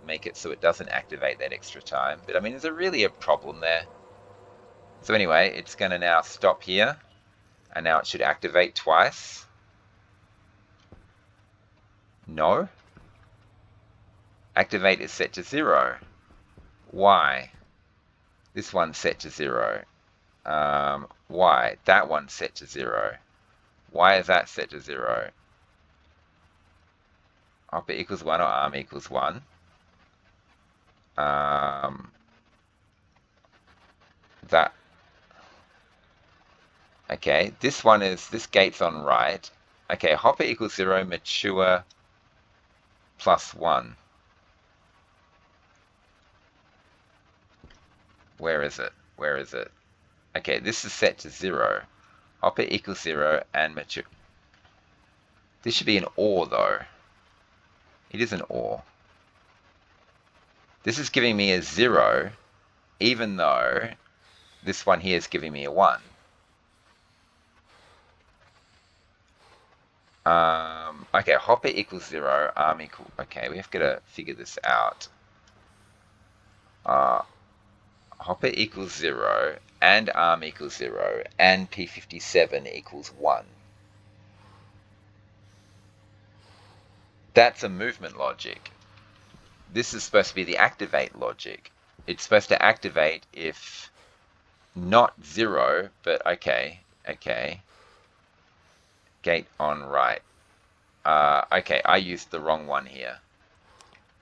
make it so it doesn't activate that extra time. But I mean, is there really a problem there? So anyway, it's going to now stop here, and now it should activate twice. No. Activate is set to 0. Why? This one's set to 0. Why? That one's set to 0. Why is that set to 0? Hopper equals 1 or arm equals 1. Um, that Okay, this gate's on right. Okay, hopper equals 0, mature plus 1. Where is it? Where is it? Okay, this is set to 0. Hopper equals 0 and mature. This should be an OR though. It is an OR. This is giving me a 0, even though this one here is giving me a 1. Okay, hopper equals 0, arm equal. Okay, we have got to figure this out. Hopper equals 0, and arm equals 0, and P57 equals 1. That's a movement logic. This is supposed to be the activate logic. It's supposed to activate if not 0, but okay. Gate on right. Okay, I used the wrong one here.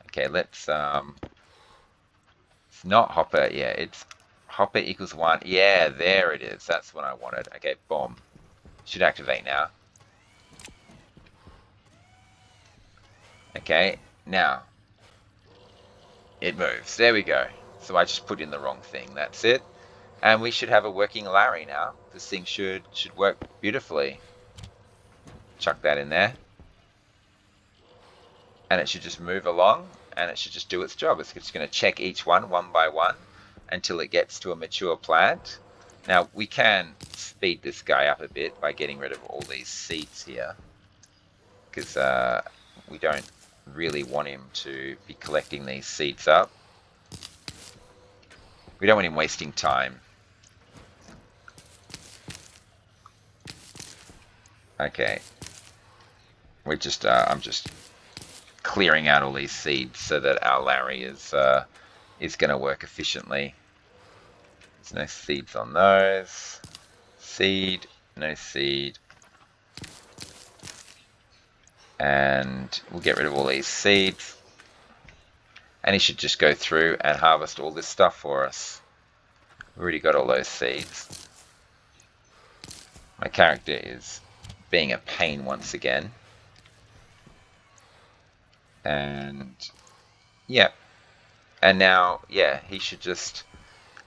Okay, let's, it's not hopper, yeah, it's hopper equals 1. Yeah, there it is. That's what I wanted. Okay, boom. Should activate now. Okay, now it moves. There we go. So I just put in the wrong thing. That's it. And we should have a working Larry now. This thing should work beautifully. Chuck that in there. And it should just move along, and it should just do its job. It's just going to check each one by one until it gets to a mature plant. Now, we can speed this guy up a bit by getting rid of all these seeds here, because we don't really want him to be collecting these seeds up. We don't want him wasting time. Okay. I'm just clearing out all these seeds so that our Larry is going to work efficiently. There's no seeds on those. Seed, no seed. And we'll get rid of all these seeds. And he should just go through and harvest all this stuff for us. We've already got all those seeds. My character is being a pain once again. And yeah. And now, yeah, he should just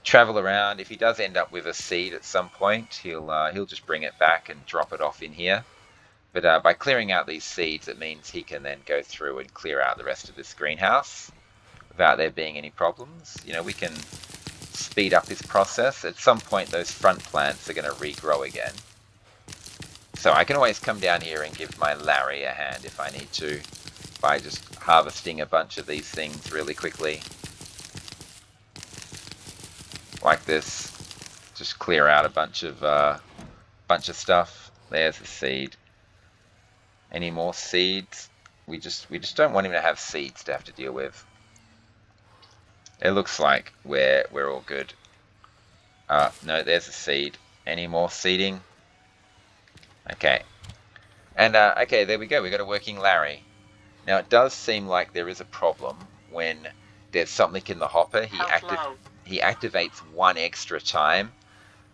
travel around. If he does end up with a seed at some point, he'll just bring it back and drop it off in here. But by clearing out these seeds, it means he can then go through and clear out the rest of this greenhouse without there being any problems. You know, we can speed up this process. At some point, those front plants are going to regrow again. So I can always come down here and give my Larry a hand if I need to, by just harvesting a bunch of these things really quickly. Like this. Just clear out a bunch of stuff. There's the seed. Any more seeds? We just don't want him to have seeds to have to deal with. It looks like we're all good. No, there's a seed. Any more seeding? Okay. And okay, there we go. We got a working Larry. Now it does seem like there is a problem when there's something in the hopper. He activates one extra time.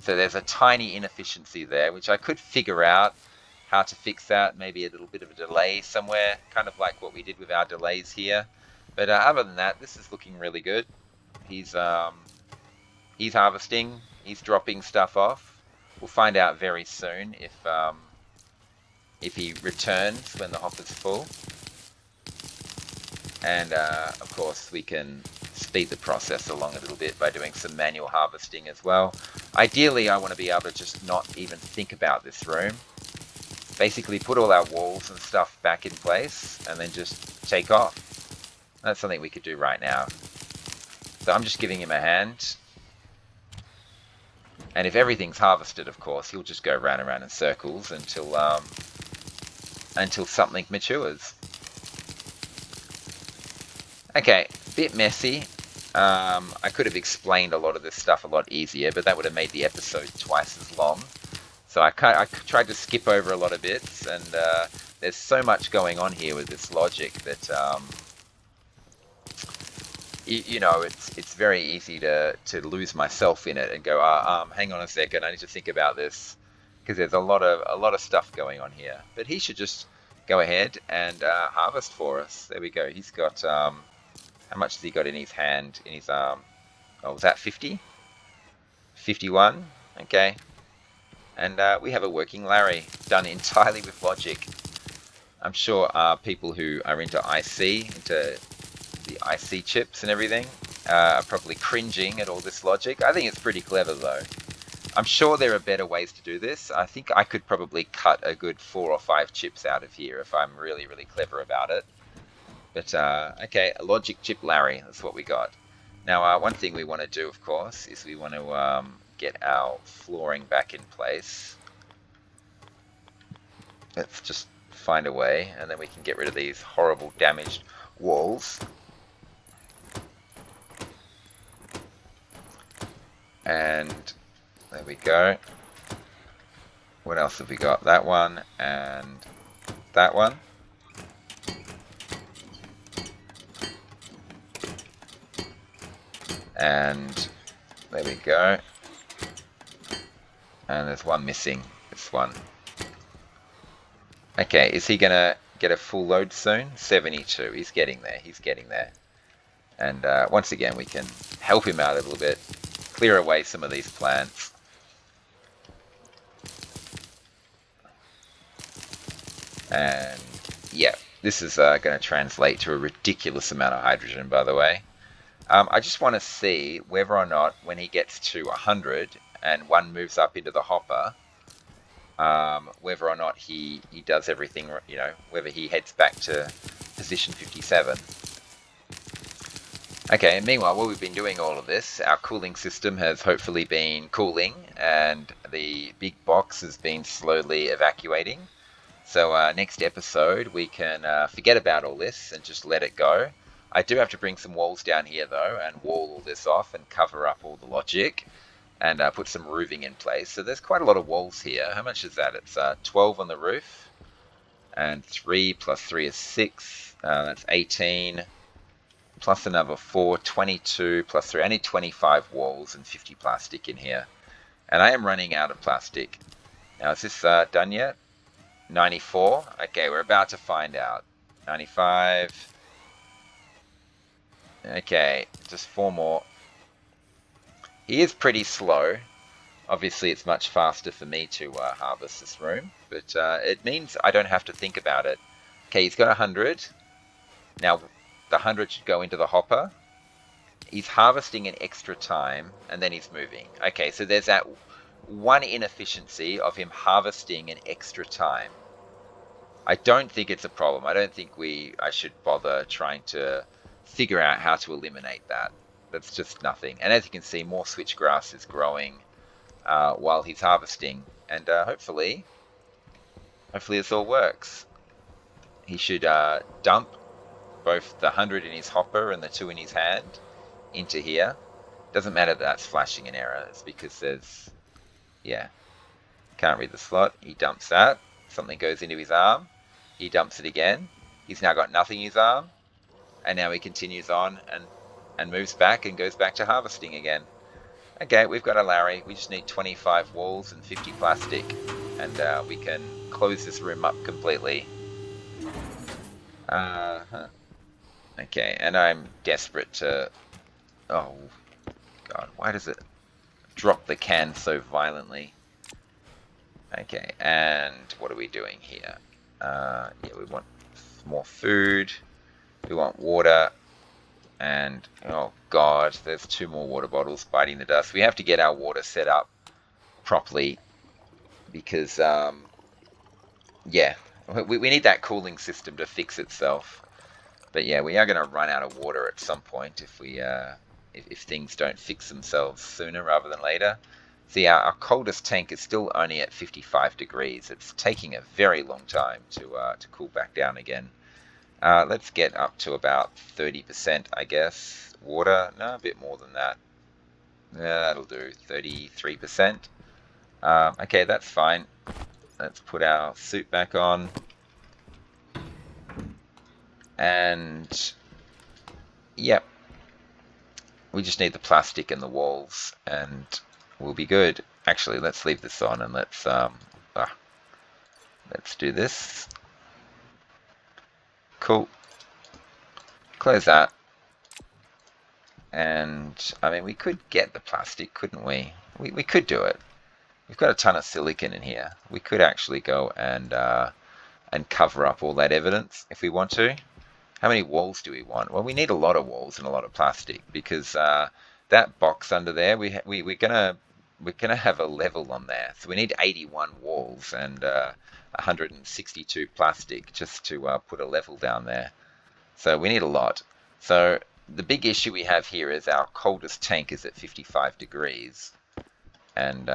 So there's a tiny inefficiency there, which I could figure out how to fix that. Maybe a little bit of a delay somewhere, kind of like what we did with our delays here. But other than that, this is looking really good. He's harvesting. He's dropping stuff off. We'll find out very soon if he returns when the hopper's full. And of course, we can speed the process along a little bit by doing some manual harvesting as well. Ideally, I want to be able to just not even think about this room. Basically put all our walls and stuff back in place and then just take off. That's something we could do right now. So I'm just giving him a hand. And if everything's harvested, of course, he'll just go round and round in circles until something matures. Okay, bit messy. I could have explained a lot of this stuff a lot easier, but that would have made the episode twice as long. So I tried to skip over a lot of bits, and there's so much going on here with this logic that it's very easy to lose myself in it and go, hang on a second, I need to think about this because there's a lot of stuff going on here. But he should just go ahead and harvest for us. There we go. He's got how much has he got in his hand, in his arm? Oh, was that 50? 51? Okay. And we have a working Larry done entirely with logic. I'm sure people who are into IC, into the IC chips and everything, are probably cringing at all this logic. I think it's pretty clever though. I'm sure there are better ways to do this. I think I could probably cut a good 4 or 5 chips out of here if I'm really, really clever about it. But okay, a logic chip Larry, that's what we got. Now, one thing we want to do, of course, is we want to get our flooring back in place. Let's just find a way, and then we can get rid of these horrible damaged walls. And there we go. What else have we got? That one and that one. And there we go. And there's one missing. This one. Okay, is he going to get a full load soon? 72. He's getting there. He's getting there. And once again, we can help him out a little bit. Clear away some of these plants. And yeah, this is going to translate to a ridiculous amount of hydrogen, by the way. I just want to see whether or not when he gets to 100 and one moves up into the hopper, whether or not he does everything, whether he heads back to position 57. Okay, and meanwhile, while we've been doing all of this, our cooling system has hopefully been cooling, and the big box has been slowly evacuating. So next episode, we can forget about all this and just let it go. I do have to bring some walls down here, though, and wall all this off and cover up all the logic and put some roofing in place. So there's quite a lot of walls here. How much is that? It's 12 on the roof, and 3 plus 3 is 6. That's 18. Plus another 4, 22 plus 3. I need 25 walls and 50 plastic in here. And I am running out of plastic. Now, is this done yet? 94. Okay, we're about to find out. 95. Okay, just 4 more. He is pretty slow. Obviously, it's much faster for me to harvest this room, but it means I don't have to think about it. Okay, he's got 100. Now, the 100 should go into the hopper. He's harvesting an extra time, and then he's moving. Okay, so there's that one inefficiency of him harvesting an extra time. I don't think it's a problem. I don't think I should bother trying to figure out how to eliminate that. That's just nothing. And as you can see, more switchgrass is growing while he's harvesting. And hopefully this all works. He should dump both the 100 in his hopper and the 2 in his hand into here. Doesn't matter that that's flashing an error. It's because can't read the slot. He dumps that. Something goes into his arm. He dumps it again. He's now got nothing in his arm. And now he continues on and moves back and goes back to harvesting again. Okay, we've got a Larry. We just need 25 walls and 50 plastic. And we can close this room up completely. Okay, and I'm desperate to... Oh, God, why does it drop the can so violently? Okay, and what are we doing here? We want more food. We want water. And, oh God, there's 2 more water bottles biting the dust. We have to get our water set up properly because, we need that cooling system to fix itself. But yeah, we are going to run out of water at some point if things don't fix themselves sooner rather than later. See, our coldest tank is still only at 55 degrees. It's taking a very long time to cool back down again. Let's get up to about 30%, I guess. Water, no, a bit more than that. Yeah, that'll do, 33%. Okay, that's fine. Let's put our suit back on. And yep, we just need the plastic and the walls and we'll be good. Actually, let's leave this on and ah, let's do this. Cool. Close that. And I mean, we could get the plastic, couldn't we? We could do it. We've got a ton of silicon in here. We could actually go and cover up all that evidence if we want to. How many walls do we want? Well, we need a lot of walls and a lot of plastic because that box under there, we're gonna have a level on there. So we need 81 walls and 162 plastic just to put a level down there. So we need a lot. So the big issue we have here is our coldest tank is at 55 degrees. And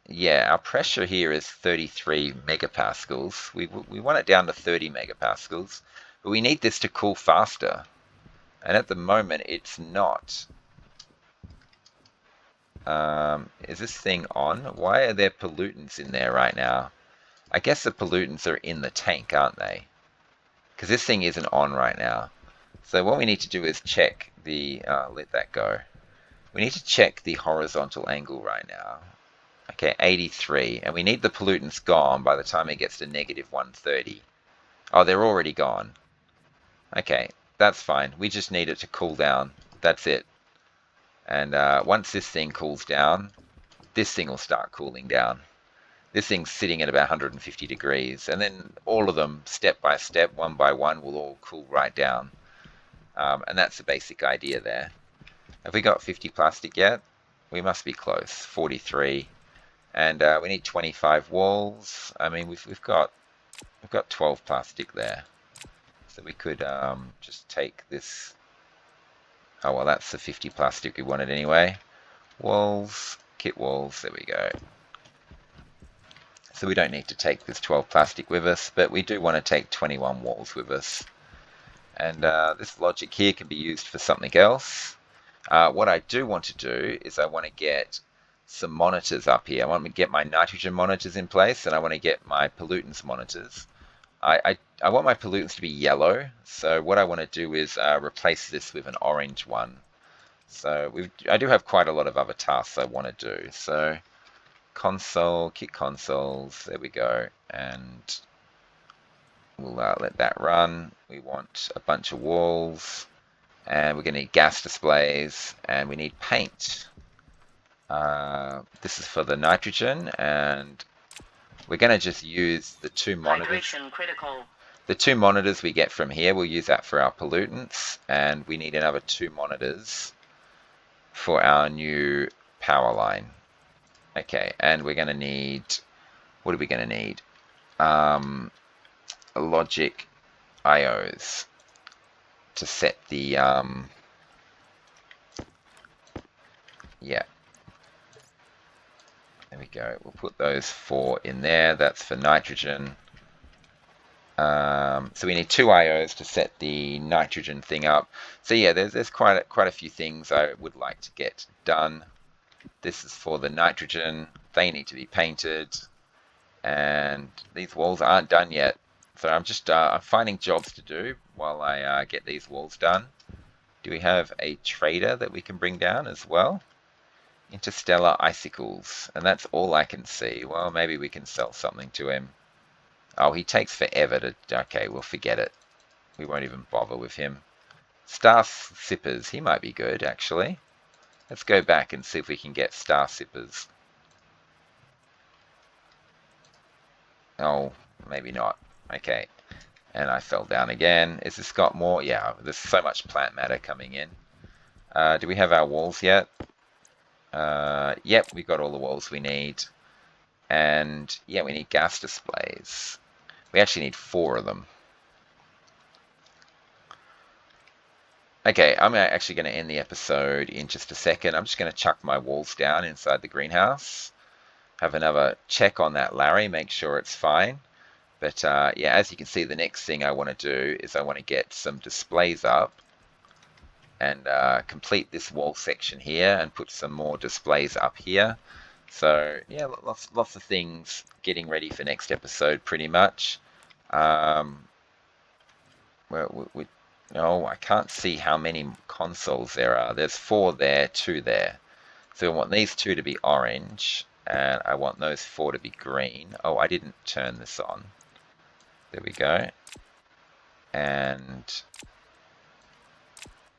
yeah, our pressure here is 33 megapascals. We want it down to 30 megapascals, but we need this to cool faster. And at the moment, it's not. Is this thing on? Why are there pollutants in there right now? I guess the pollutants are in the tank, aren't they? Because this thing isn't on right now. So what we need to do is check the, let that go. We need to check the horizontal angle right now. Okay, 83. And we need the pollutants gone by the time it gets to negative 130. Oh, they're already gone. Okay, that's fine. We just need it to cool down. That's it. And once this thing cools down, this thing will start cooling down. This thing's sitting at about 150 degrees. And then all of them, step by step, one by one, will all cool right down. And that's the basic idea there. Have we got 50 plastic yet? We must be close. 43. And we need 25 walls. I mean, we've got 12 plastic there, so we could just take this. Oh well, that's the 50 plastic we wanted anyway. Walls, kit walls. There we go. So we don't need to take this 12 plastic with us, but we do want to take 21 walls with us. And this logic here can be used for something else. What I do want to do is I want to get some monitors up here. I want to get my nitrogen monitors in place, and I want to get my pollutants monitors. I want my pollutants to be yellow, so what I want to do is replace this with an orange one. So I do have quite a lot of other tasks I want to do. So console, kit consoles, there we go, and we'll let that run. We want a bunch of walls, and we're going to need gas displays, and we need paint. This is for the nitrogen, and we're going to just use the two monitors. Hydration critical. The two monitors we get from here, we'll use that for our pollutants, and we need another two monitors for our new power line. Okay, and we're going to need, what are we going to need? Logic IOs to set the, yeah. There we go. We'll put those 4 in there. That's for nitrogen. So we need 2 IOs to set the nitrogen thing up. So yeah, there's quite a few things I would like to get done. This is for the nitrogen. They need to be painted, and these walls aren't done yet. So I'm just I'm finding jobs to do while I get these walls done. Do we have a trader that we can bring down as well? Interstellar icicles, and that's all I can see. Well, maybe we can sell something to him. Oh, he takes forever to... Okay, we'll forget it. We won't even bother with him. Star Sippers, he might be good, actually. Let's go back and see if we can get Star Sippers. Oh, maybe not. Okay. And I fell down again. Is this got more? Yeah, there's so much plant matter coming in. Do we have our walls yet? Yep, we've got all the walls we need. And yeah, we need gas displays. We actually need 4 of them. Okay, I'm actually going to end the episode in just a second. I'm just going to chuck my walls down inside the greenhouse. Have another check on that Larry, make sure it's fine. But yeah, as you can see, the next thing I want to do is I want to get some displays up and complete this wall section here and put some more displays up here. So yeah, lots of things getting ready for next episode, pretty much. Um, no, I can't see how many consoles there are. There's 4 there, 2 there. So I want these 2 to be orange, and I want those 4 to be green. Oh, I didn't turn this on. There we go. And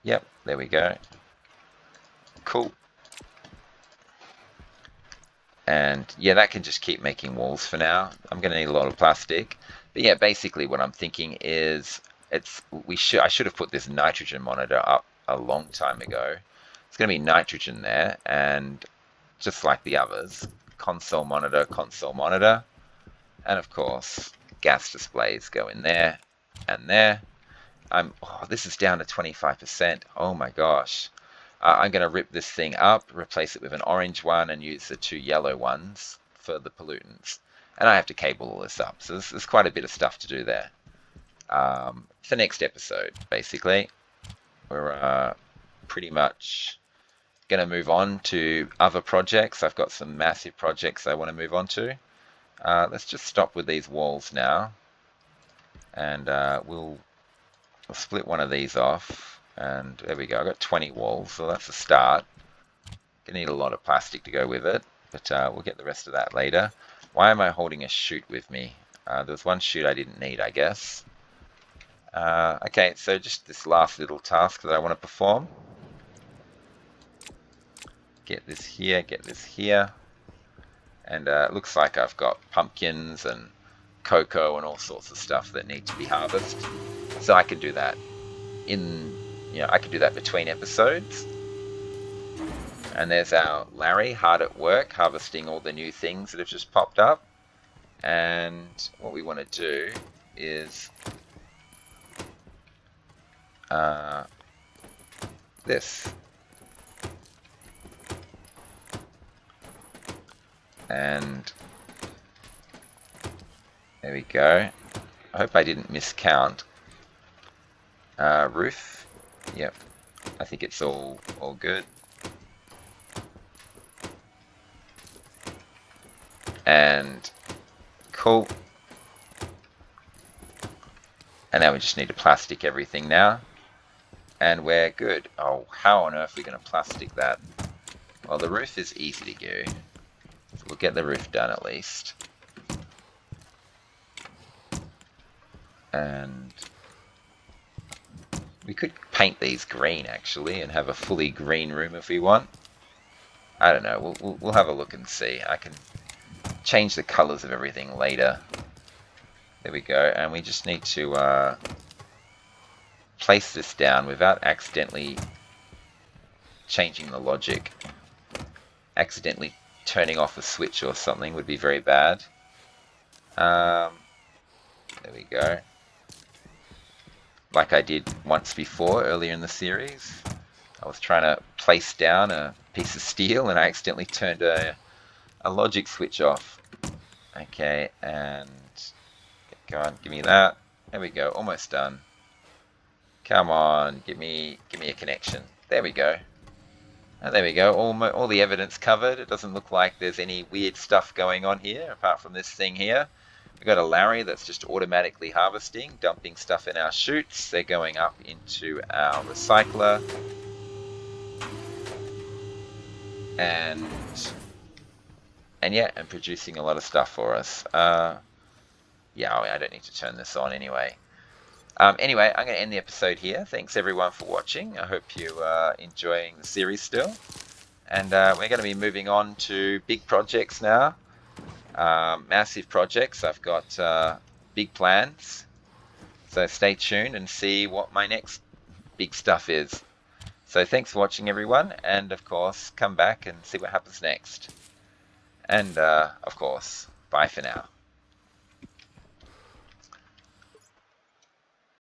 yep, there we go. Cool. And yeah, that can just keep making walls for now. I'm going to need a lot of plastic. But yeah, basically what I'm thinking is I should have put this nitrogen monitor up a long time ago. It's going to be nitrogen there, and just like the others, console monitor, and of course gas displays go in there and there. This is down to 25%. Oh my gosh. I'm going to rip this thing up, replace it with an orange one, and use the 2 yellow ones for the pollutants. And I have to cable all this up. So there's quite a bit of stuff to do there. For next episode, basically, we're pretty much going to move on to other projects. I've got some massive projects I want to move on to. Let's just stop with these walls now. And we'll split one of these off. And there we go. I've got 20 walls, so that's a start. Gonna need a lot of plastic to go with it, but we'll get the rest of that later. Why am I holding a chute with me? There was one chute I didn't need, I guess. Okay, so just this last little task that I want to perform. Get this here, and it looks like I've got pumpkins and cocoa and all sorts of stuff that need to be harvested. So I can do that I can do that between episodes. And there's our Larry, hard at work, harvesting all the new things that have just popped up. And what we want to do is this. And there we go. I hope I didn't miscount. Roof. Yep. I think it's all good. And cool. And now we just need to plastic everything now. And we're good. Oh, how on earth are we going to plastic that? Well, the roof is easy to do. So we'll get the roof done at least. And we could paint these green actually and have a fully green room if we want. I don't know. We'll have a look and see. I can change the colors of everything later. There we go. And we just need to place this down without accidentally changing the logic. Accidentally turning off a switch or something would be very bad. There we go. Like I did once before earlier in the series. I was trying to place down a piece of steel and I accidentally turned a logic switch off. Okay, and go on, give me that. There we go, almost done. Come on, give me a connection. There we go. And there we go, all the evidence covered. It doesn't look like there's any weird stuff going on here, apart from this thing here. We've got a Larry that's just automatically harvesting, dumping stuff in our chutes. They're going up into our recycler. And yeah, and producing a lot of stuff for us. Yeah, I don't need to turn this on anyway. Anyway, I'm going to end the episode here. Thanks everyone for watching. I hope you are enjoying the series still. And we're going to be moving on to big projects now. Massive projects. I've got big plans. So stay tuned and see what my next big stuff is. So thanks for watching everyone. And of course, come back and see what happens next. And of course, bye for now.